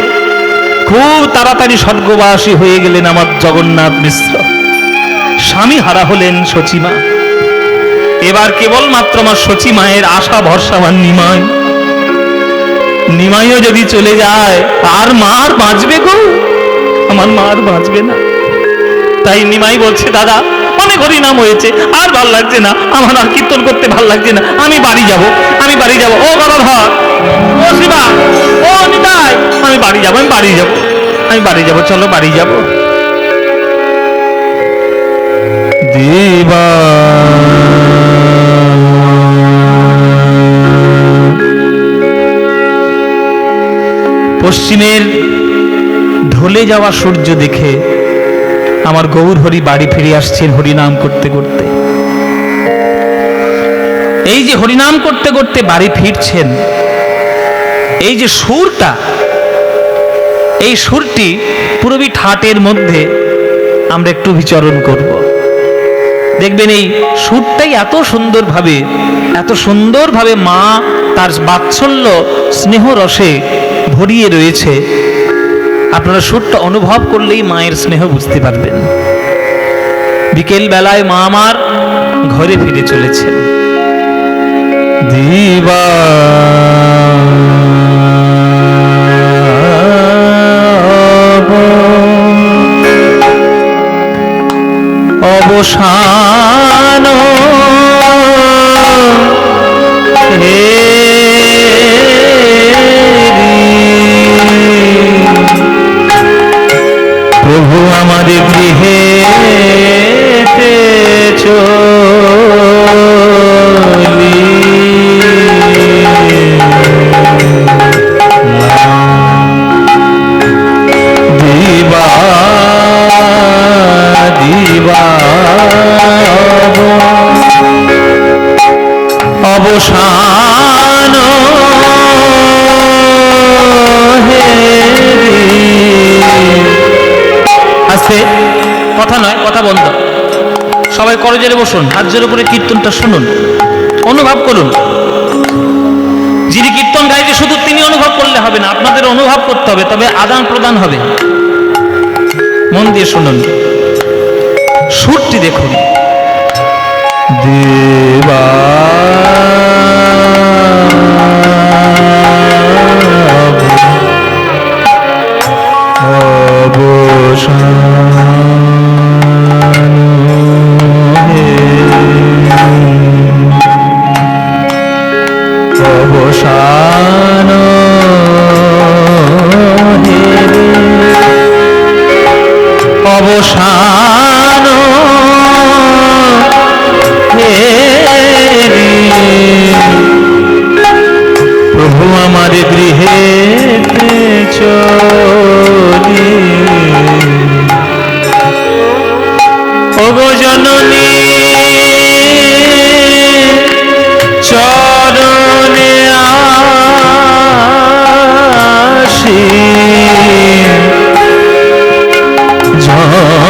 খুব তাড়াতাড়ি স্বর্গবাসী হয়ে গেলেন আমার জগন্নাথ মিশ্র। স্বামী হারা হলেন সচিমা। এবার কেবলমাত্র আমার সচিমায়ের আশা ভরসা আমার নিমাই। নিমাইও যদি চলে যায় আর মা আর বাঁচবে গো, আমার মা আর বাঁচবে না। তাই নিমাই বলছে, দাদা অনেক হরিনাম হয়েছে, আর ভাল লাগছে না, আমার আর কীর্তন করতে ভাল লাগছে না, আমি বাড়ি যাব, আমি বাড়ি যাব। ও গদাধর, ও শিবা, ও নিতাই, আমি বাড়ি যাব, আমি বাড়ি যাব, আমি বাড়ি যাব, চলো বাড়ি যাব। দেবা পশ্চিমের ঢলে যাওয়া সূর্য দেখে আমার গৌর হরি বাড়ি ফিরে আসছেন হরিনাম করতে করতে। এই যে হরিনাম করতে করতে বাড়ি ফিরছেন, এই যে সুরটা, এই সুরটি পূরবী ঠাটের মধ্যে আমরা একটু বিচরণ করব। দেখবেন এই সুরটাই এত সুন্দরভাবে মা তার বাৎসল্য স্নেহ রসে ভরিয়ে রয়েছে। আপনারা সুরটা অনুভব করলেই মায়ের স্নেহ বুঝতে পারবেন। বিকেল বেলায় মা আমার ঘরে ফিরে চলেছেন। দিবা অবসান প্রভু আমাদের গৃহে চলি দিবা দিবা অবসান আস্তে, কথা নয়, কথা বন্ধ। সবাই করজোরে বসুন, হাত জোর করে কীর্তনটা শুনুন, অনুভব করুন। যিনি কীর্তন গাইবে শুধু তিনি অনুভব করলে হবে না, আপনাদের অনুভব করতে হবে, তবে আদান প্রদান হবে। মন দিয়ে শুনুন, সুরটি দেখুন। দেবা অবসান অবসান প্রভু আমার গৃহে চলি, ওগো জননী চরণে আসি, জননী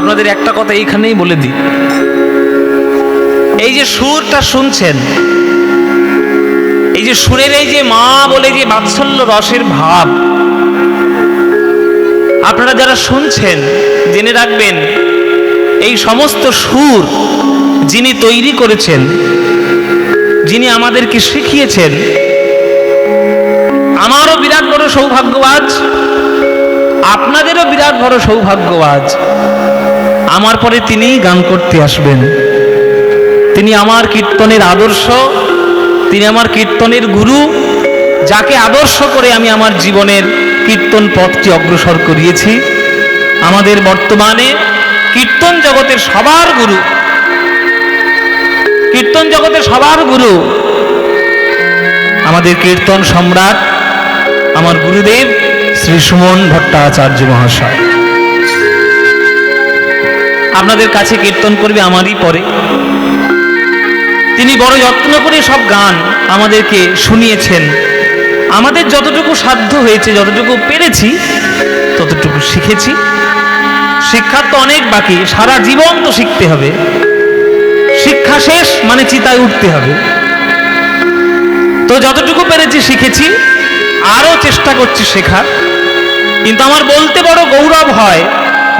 আপনাদের একটা কথা এইখানেই বলে দিই, এই যে সুরটা শুনছেন, এই যে সুরের এই যে মা বলে যে বাৎসল্য রসের ভাব আপনারা যারা শুনছেন, জেনে রাখবেন এই সমস্ত সুর যিনি তৈরি করেছেন, যিনি আমাদেরকে শিখিয়েছেন, আমারও বিরাট বড় সৌভাগ্যবাজ, আপনাদেরও বিরাট বড় সৌভাগ্যবাজ। আমার পরে তিনিই গান করতে আসবেন, তিনি আমার কীর্তনের আদর্শ, তিনি আমার কীর্তনের গুরু, যাকে আদর্শ করে আমি আমার জীবনের কীর্তন পথটি অগ্রসর করিয়েছি। আমাদের বর্তমানে কীর্তন জগতের সবার গুরু, কীর্তন জগতের সবার গুরু আমাদের কীর্তন সম্রাট আমার গুরুদেব শ্রী সুমন ভট্টাচার্য মহাশয়। আপনাদের কাছে কীর্তন করবে আমারই পরে। তিনি বড় যত্ন করে সব গান আমাদেরকে শুনিয়েছেন। আমাদের যতটুকু সাধ্য হয়েছে, যতটুকু পেরেছি ততটুকু শিখেছি। শিক্ষার তো অনেক বাকি, সারা জীবন তো শিখতে হবে। শিক্ষা শেষ মানে চিতায় উঠতে হবে। তো যতটুকু পেরেছি শিখেছি, আরও চেষ্টা করছি শেখার। কিন্তু আমার বলতে বড় গৌরব হয়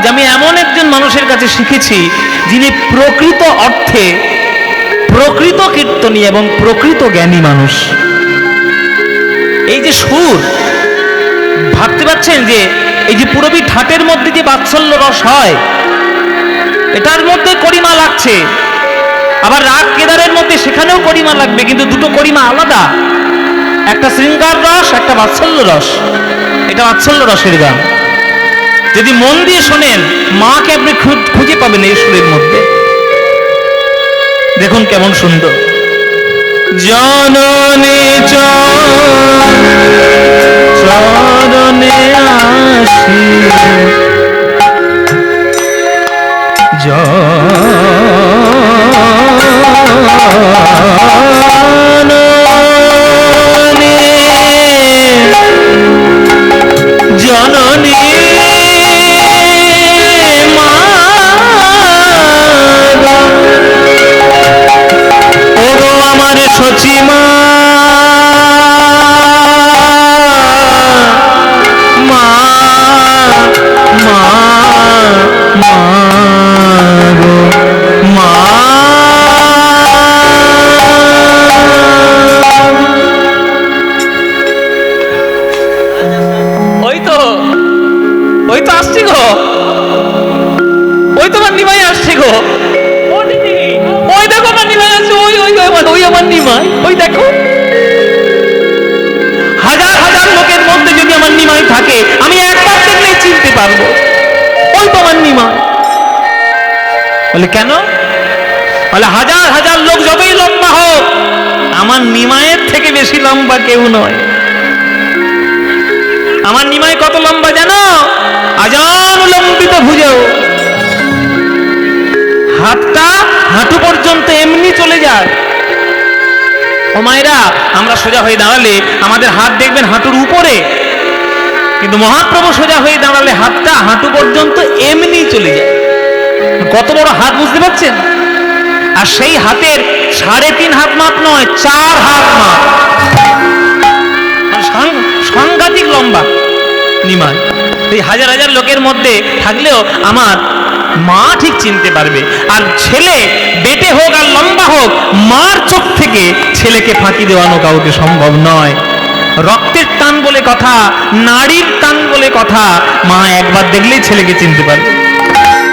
যে আমি এমন একজন মানুষের কাছে শিখেছি যিনি প্রকৃত অর্থে প্রকৃত কীর্তনী এবং প্রকৃত জ্ঞানী মানুষ। এই যে সুর, ভাবতে পারছেন যে এই যে পুরবী ঠাটের মধ্যে যে বাৎসল্য রস হয়, এটার মধ্যে করিমা লাগছে, আবার রাগ কেদারের মধ্যে সেখানেও করিমা লাগবে, কিন্তু দুটো করিমা আলাদা। একটা শৃঙ্গার রস, একটা বাৎসল্য রস। এটা বাৎসল্য রসের গান। যদি মন দিয়ে শোনেন, মাকে আপনি খুঁজে পাবেন এই সুরের মধ্যে। দেখুন কেমন সুন্দর। জননী চরণে আসি, জননী মা, ওগো আমার সচিমা, মা মা মা গো মা। ওই তো আসছি গো, ওই তো আমার নিমাই আসছে গো। ও দিদি, ওই দেখো আমার নিমাই আসছে, ওই ওই ওই আমার নিমাই, ওই দেখো। হাজার হাজার লোকের মধ্যে যদি আমার নিমাই থাকে, আমি একবার দেখলেই চিনতে পারবো ওই তো আমার নিমাই। বলে কেন? বলে হাজার হাজার লোক যতই লম্বা হোক, আমার নিমাইয়ের থেকে বেশি লম্বা কেউ নয়। আমার নিমাই কত লম্বা জানো? আজান লম্বিত ভুজেও হাতটা হাঁটু পর্যন্ত এমনি চলে যায়। ও মায়েরা, আমরা সোজা হয়ে দাঁড়ালে আমাদের হাত দেখবেন হাঁটুর উপরে, কিন্তু মহাপ্রভু সোজা হয়ে দাঁড়ালে হাতটা হাঁটু পর্যন্ত এমনি চলে যায়। কত বড় হাত বুঝতে পারছেন? আর সেই হাতের 3.5 হাত মাপ নয়, 4 হাত মাপ, সাংঘাতিক লম্বা নিমাই। এই হাজার হাজার লোকের মধ্যে থাকলেও আমার মা ঠিক চিনতে পারবে। আর ছেলে বেটে হোক আর লম্বা হোক, মার চোখ থেকে ছেলেকে ফাঁকি দেওয়ানো কাউকে সম্ভব নয়। রক্তের টান বলে কথা, নারীর টান বলে কথা, মা একবার দেখলেই ছেলেকে চিনতে পারবে।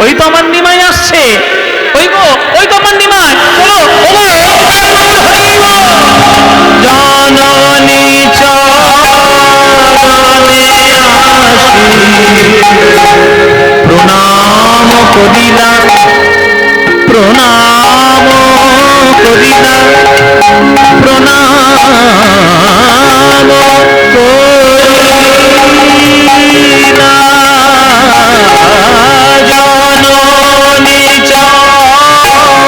ওই তো আমার নিমাই আসছে, ওই তো আমার নিমাই। চলো জননী চরণে প্রণাম করিলা, প্রণাম করিলা, প্রণাম করিলা। জননী চরণে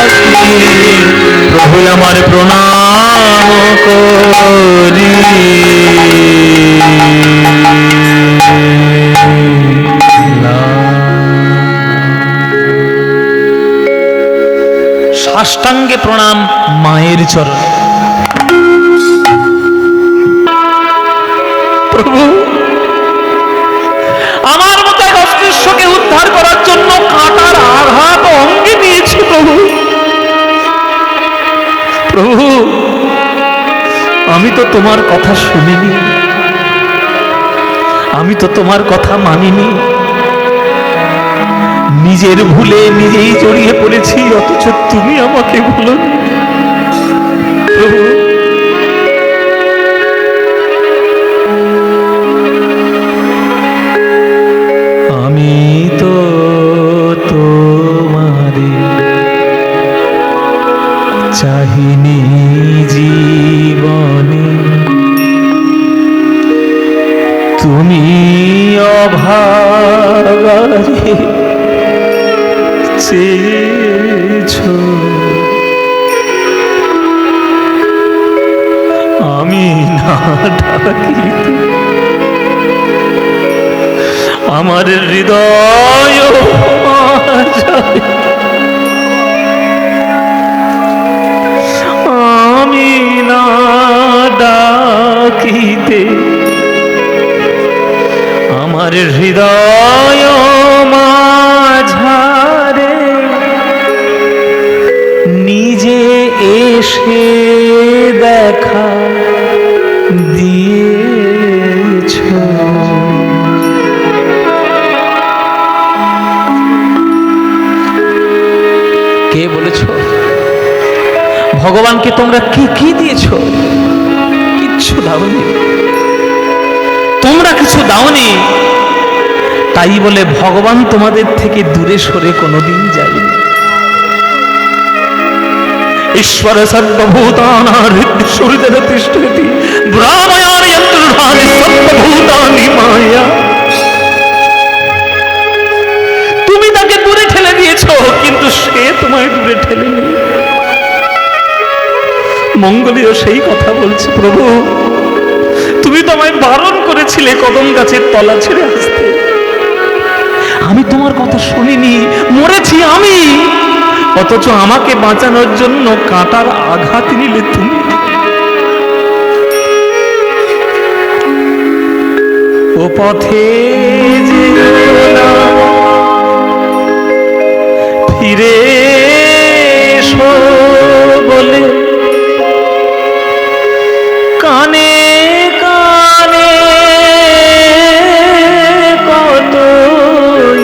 আসি, প্রভু আমার প্রণাম করি। সাষ্টাঙ্গে প্রণাম মায়ের চরণে। প্রভু, আমার মতো এক অস্পৃশ্যকে উদ্ধার করার জন্য কাঁটার আঘাত অঙ্গে নিয়েছি। প্রভু, প্রভু, আমি তো তোমার কথা শুনিনি, আমি তো তোমার কথা মানিনি, নিজের ভুলে নিজেই জড়িয়ে পড়েছি, অথচ তুমি আমাকে বলো। প্রভু, আমি তো তোমারে চাহিনি জীবনে, তুমি অভাগারে চেয়েছো। আমি না ডাকিতে আমার হৃদয় আমি না ডাকিতে আমার হৃদয় মাঝারে নিজে এসে দেখা দিয়েছ। কে বলেছ? ভগবানকে তোমরা কি কি দিয়েছ? কিচ্ছু দাওনি, তোমরা কিছু দাওনি। তাই বলে ভগবান তোমাদের থেকে দূরে সরে কোনোদিন যায়নি। ঈশ্বর সর্বভূতানাং হৃদয়ে তিষ্ঠতি ব্রহ্ময়ার যন্ত্রধারী সর্বভূতানি মায়া। তুমি তাকে দূরে ঠেলে দিয়েছো, কিন্তু সে তোমায় দূরে ঠেলেনি। মঙ্গলীয় সেই কথা বলছে, প্রভু তুমি তো আমায় বারণ করেছিলে কদম গাছের তলা ছেড়ে আসতে, আমি তোমার কথা শুনিনি, মরেছি আমি, অথচ আমাকে বাঁচানোর জন্য কাঁটার আঘাত নিলে তুমি। ও পথে যেও না, ফিরে এসো বলে কানে কানে কতই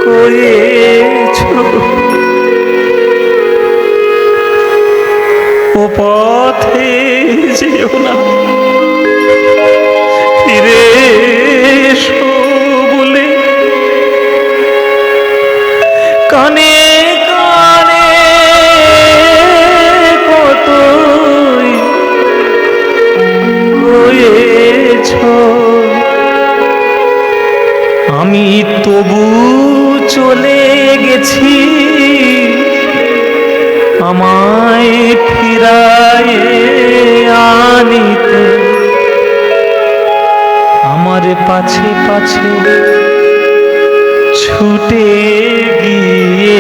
কয়েছ। ও পথে যেও না, ফিরে এসো বলে চলে গেছি, আমায় ফিরায় আনিতে, আমার পাছে পাছে ছুটে গিয়েছো।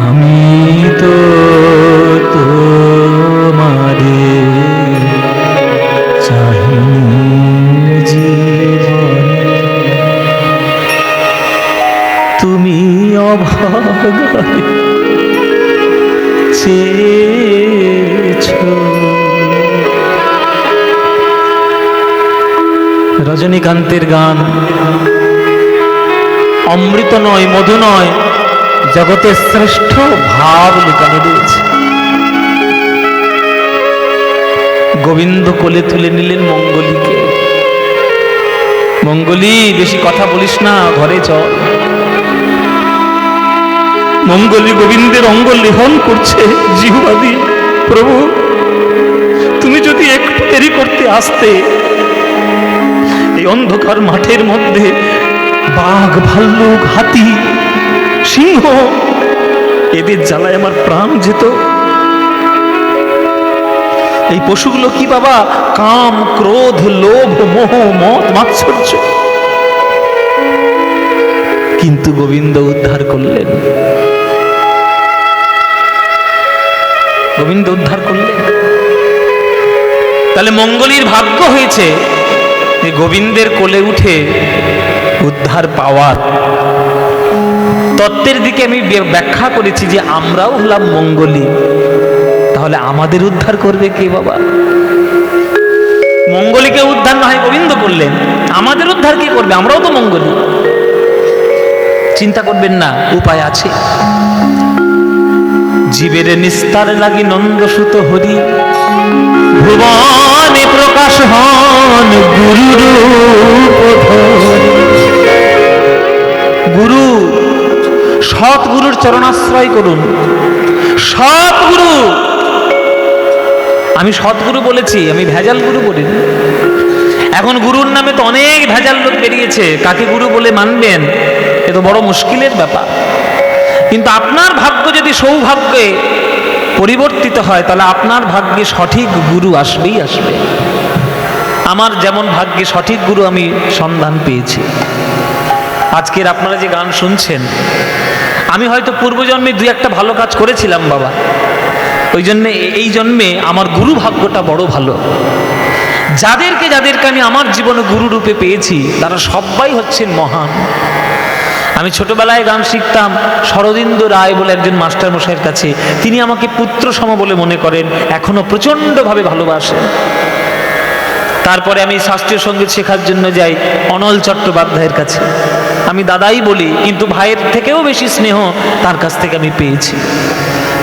আমি তো তোমারে চাহিনি জীবনে, তুমি অভাগায় চেয়েছো। রজনীকান্তের গান অমৃত নয়, মধু নয়, জগতের শ্রেষ্ঠ ভাব লুকানো রয়েছে। গোবিন্দ কোলে তুলে নিলেন মঙ্গলীকে। মঙ্গলী, বেশি কথা বলিস না, ঘরে চল। মঙ্গলী গোবিন্দের অঙ্গ লেহন করছে জিহ্বা দিয়ে। প্রভু, তুমি যদি একটু দেরি করতে আসতে, এই অন্ধকার মাঠের মধ্যে বাঘ, ভাল্লুক, হাতি, সিংহ, এদের জ্বালায় আমার প্রাণ যেত। এই পশুগুলো কি বাবা? কাম, ক্রোধ, লোভ, মোহ, মদ, মাৎসর্য। কিন্তু গোবিন্দ উদ্ধার করলেন, গোবিন্দ উদ্ধার করলেন। তাহলে মঙ্গলীর ভাগ্য হয়েছে যে গোবিন্দের কোলে উঠে উদ্ধার পাওয়ার। তত্ত্বের দিকে আমি ব্যাখ্যা করেছি যে আমরাও হলাম মঙ্গলী, তাহলে আমাদের উদ্ধার করবে কে বাবা? মঙ্গলীকে উদ্ধার না হয় গোবিন্দ করলেন, আমাদের উদ্ধার কে করবে? আমরাও তো মঙ্গলী। চিন্তা করবেন না, উপায় আছে। জীবের নিস্তার লাগি নন্দসুত হরি, ভুবনে প্রকাশ হন গুরুর গুরু। সৎগুরুর চরণাশ্রয় করুন। সৎগুরু, আমি সৎগুরু বলেছি, আমি ভেজাল গুরু বলিনি। এখন গুরুর নামে তো অনেক ভেজাল লোক বেরিয়েছে, কাকে গুরু বলে মানবেন এ তো বড় মুশকিলের ব্যাপার। কিন্তু আপনার ভাগ্য যদি সৌভাগ্যে পরিবর্তিত হয়, তাহলে আপনার ভাগ্যে সঠিক গুরু আসবেই আসবে। আমার যেমন ভাগ্যে সঠিক গুরু আমি সন্ধান পেয়েছি। আজকের আপনারা যে গান শুনছেন, আমি হয়তো পূর্বজন্মে দুই একটা ভালো কাজ করেছিলাম বাবা, ওই জন্যে এই জন্মে আমার গুরু ভাগ্যটা বড় ভালো। যাদেরকে আমি আমার জীবনে গুরু রূপে পেয়েছি, তারা সবাই হচ্ছেন মহান। আমি ছোটবেলায় গান শিখতাম শরদিন্দু রায় বলে একজন মাস্টার মশাইয়ের কাছে। তিনি আমাকে পুত্র সম বলে মনে করেন, এখনো প্রচণ্ডভাবে ভালোবাসেন। তারপরে আমি শাস্ত্রীয় সঙ্গীত শেখার জন্য যাই অনল চট্টোপাধ্যায়ের কাছে। আমি দাদাই বলি, কিন্তু ভাইয়ের থেকেও বেশি স্নেহ তার কাছ থেকে আমি পেয়েছি।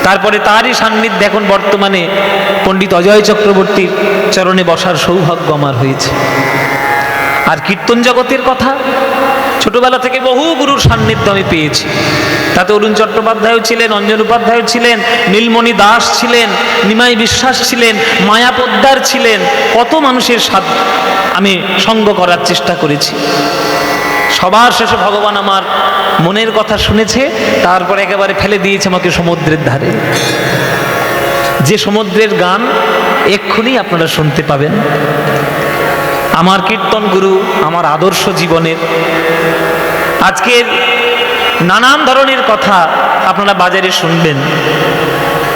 তারপরে তারই সান্নিধ্যে এখন বর্তমানে পণ্ডিত অজয় চক্রবর্তীর চরণে বসার সৌভাগ্য আমার হয়েছে। আর কীর্তন জগতের কথা, ছোটবেলা থেকে বহু গুরুর সান্নিধ্য আমি পেয়েছি। তাতে অরুণ চট্টোপাধ্যায়ও ছিলেন, অঞ্জন উপাধ্যায়ও ছিলেন, নীলমণি দাস ছিলেন, নিমাই বিশ্বাস ছিলেন, মায়া পোদ্দার ছিলেন। কত মানুষের সাথ আমি সঙ্গ করার চেষ্টা করেছি। সবার শেষে ভগবান আমার মনের কথা শুনেছে, তারপর একেবারে ফেলে দিয়েছে আমাকে সমুদ্রের ধারে। যে সমুদ্রের গান এক্ষুনি আপনারা শুনতে পাবেন। আমার কীর্তন গুরু, আমার আদর্শ জীবনের। আজকের নানান ধরনের কথা আপনারা বাজারে শুনবেন,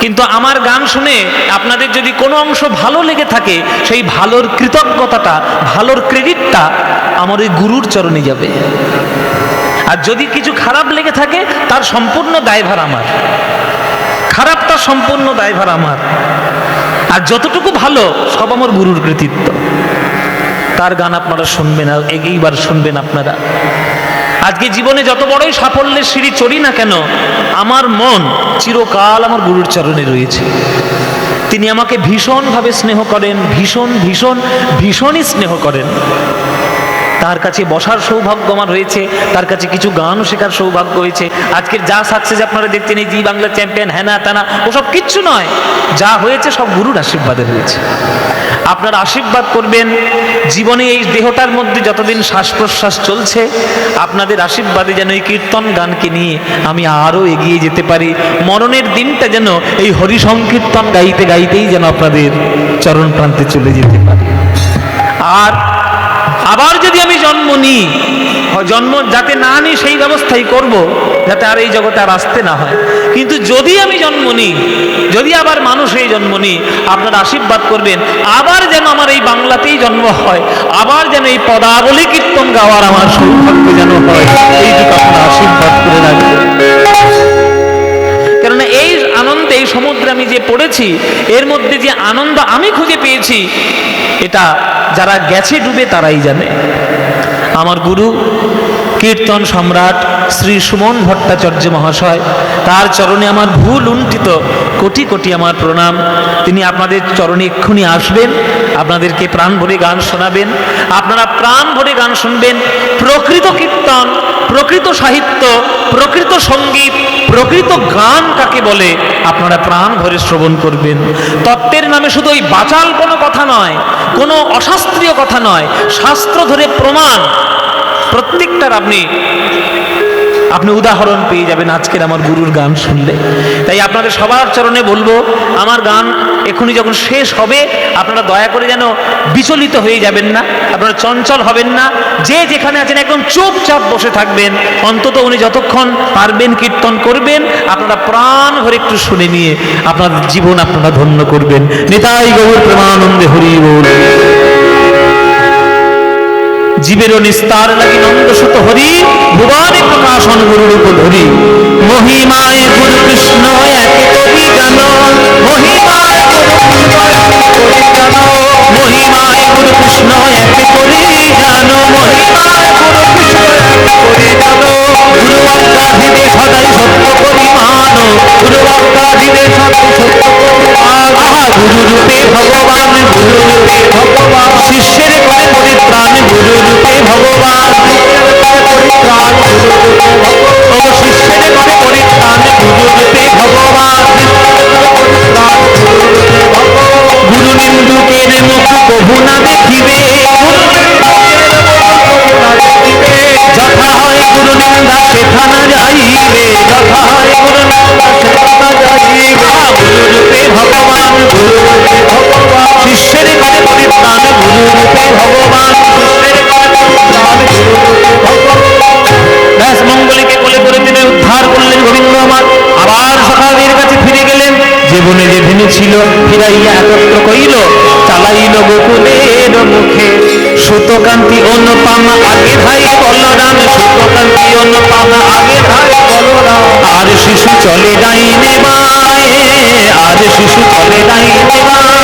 কিন্তু আমার গান শুনে আপনাদের যদি কোনো অংশ ভালো লেগে থাকে, সেই ভালোর কৃতজ্ঞতাটা, ভালোর ক্রেডিটটা আমার ওই গুরুর চরণে যাবে। আর যদি কিছু খারাপ লেগে থাকে, তার সম্পূর্ণ দায়ভার আমার। খারাপটা সম্পূর্ণ দায়ভার আমার। আর যতটুকু ভালো সব আমার গুরুর কৃতিত্ব। তার গান আপনারা শুনবেন, আর এইবার শুনবেন আপনারা। আজকে জীবনে যত বড়ই সাফল্যের সিঁড়ি চড়ি না কেন, আমার মন চিরকাল আমার গুরুর চরণে রয়েছে। তিনি আমাকে ভীষণভাবে স্নেহ করেন, ভীষণই স্নেহ করেন। তার কাছে বসার সৌভাগ্য আমার হয়েছে, তার কাছে কিছু গানও শেখার সৌভাগ্য হয়েছে। আজকের যা সাকসেস আপনারা দেখছেন, এই জি বাংলা চ্যাম্পিয়ন, হ্যানা তানা, ওসব কিচ্ছু নয়। যা হয়েছে সব গুরুর আশীর্বাদে হয়েছে। আপনারা আশীর্বাদ করবেন, জীবনে এই দেহটার মধ্যে যতদিন শ্বাস প্রশ্বাস চলছে, আপনাদের আশীর্বাদে যেন এই কীর্তন গানকে নিয়ে আমি আরও এগিয়ে যেতে পারি। মরণের দিনটা যেন এই হরি সংকীর্তন গাইতে গাইতেই যেন আপনাদের চরণ প্রান্তে চলে যেতে পারি। আর আবার যদি আমি জন্ম নিই, জন্ম যাতে না নিই সেই ব্যবস্থাই করব, যাতে আর এই জগতে আর আসতে না হয়। কিন্তু যদি আমি জন্ম নিই, যদি আবার মানুষ হয়ে জন্ম নিই, আপনারা আশীর্বাদ করবেন আবার যেন আমার এই বাংলাতেই জন্ম হয়, আবার যেন এই পদাবলী কীর্তন গাওয়ার আমার সৌভাগ্য যেন হয়। এইটুকু আপনারা আশীর্বাদ করে রাখবেন। কেননা এই আনন্দে, এই সমুদ্রে আমি যে পড়েছি, এর মধ্যে যে আনন্দ আমি খুঁজে পেয়েছি, এটা যারা গেছে ডুবে তারাই জানে। আমার গুরু কীর্তন সম্রাট শ্রী সুমন ভট্টাচার্য মহাশয়, তার চরণে আমার ভুল লুণ্ঠিত কোটি কোটি আমার প্রণাম। তিনি আপনাদের চরণে এক্ষুনি আসবেন, আপনাদেরকে প্রাণ ভরে গান শোনাবেন। আপনারা প্রাণ ভরে গান শুনবেন। প্রকৃত কীর্তন, প্রকৃত সাহিত্য, প্রকৃত সঙ্গীত, প্রকৃত গান কাকে বলে আপনারা প্রাণ ভরে শ্রবণ করবেন। তত্ত্বের নামে শুধু ওই বাচাল কোনো কথা নয়, কোনো অশাস্ত্রীয় কথা নয়, শাস্ত্র ধরে প্রমাণ প্রত্যেকটার আপনি উদাহরণ পেয়ে যাবেন আজকের আমার গুরুর গান শুনলে। তাই আপনাদের সবার চরণে বলবো, আমার গান এখনই যখন শেষ হবে, আপনারা দয়া করে যেন বিচলিত হয়ে যাবেন না, আপনারা চঞ্চল হবেন না। যে যেখানে আছেন একদম চুপচাপ বসে থাকবেন, অন্তত উনি যতক্ষণ পারবেন কীর্তন করবেন, আপনারা প্রাণ ভরে একটু শুনে নিয়ে আপনাদের জীবন আপনারা ধন্য করবেন। নিতাই গৌর প্রেমানন্দে হরি বল। জীবেরও নিস্তার লাগি নন্দসুত হরি, ভুবনে প্রকাশন গুরুরূপ ধরি। মহিমায় গুরু কৃষ্ণ একে কবি জানো, মহিমায় গুরু কৃষ্ণ একে কবি জানো, মহিমায় গুরু কৃষ্ণ একে কবি জানো, মহিমায় গুরু কৃষ্ণ একে কবি জানো। গুরু অজ্ঞাধিনে সদাই সত্য করি মানো, গুরু অজ্ঞাধিনে সদাই সত্য করি মানো। গুরু রূপে ভগবান, গুরু রূপে ভগবান, শিষ্যের করে পরিত্রাণ, গুরু রূপে ভগবান, পরিত্রাণ গুরু রূপে ভগবান, শিষ্যের করে পরিত্রাণ, গুরু রূপে ভগবান, পরিত্রাণ গুরু রূপে ভগবান। গুরু নিন্দুকের মুখ কভু না দেখিবে, যথা হয় গুরু নিন্দা সেথা না যাইবে, যথা হয় গুরু নিন্দা সেথা না যাইবে। গুরু রূপে ভগবান, গুরু রূপে ভগবান, শিষ্যের করে পরিত্রাণ, গুরু রূপে ভগবান, শিষ্যের করে পরিত্রাণ, গুরু রূপে ভগবান। ব্যাস মঙ্গলীকে কোলে করে তিনি উদ্ধার করলেন গোবিন্দ আমার। আবার সখাদের কাছে ফিরে গেলেন। যে বনে যে ভেনু ছিল ফিরাইয়া একত্র কইল, চালাইল গোকুলের মুখে। সুতকান্তি অনুপমা আগে ধাই বলরাম, সুতকান্তি অনুপমা আগে ধাই বলরাম। আর শিশু চলে ডাইনে বায়ে, আর শিশু চলে ডাইনে বায়ে।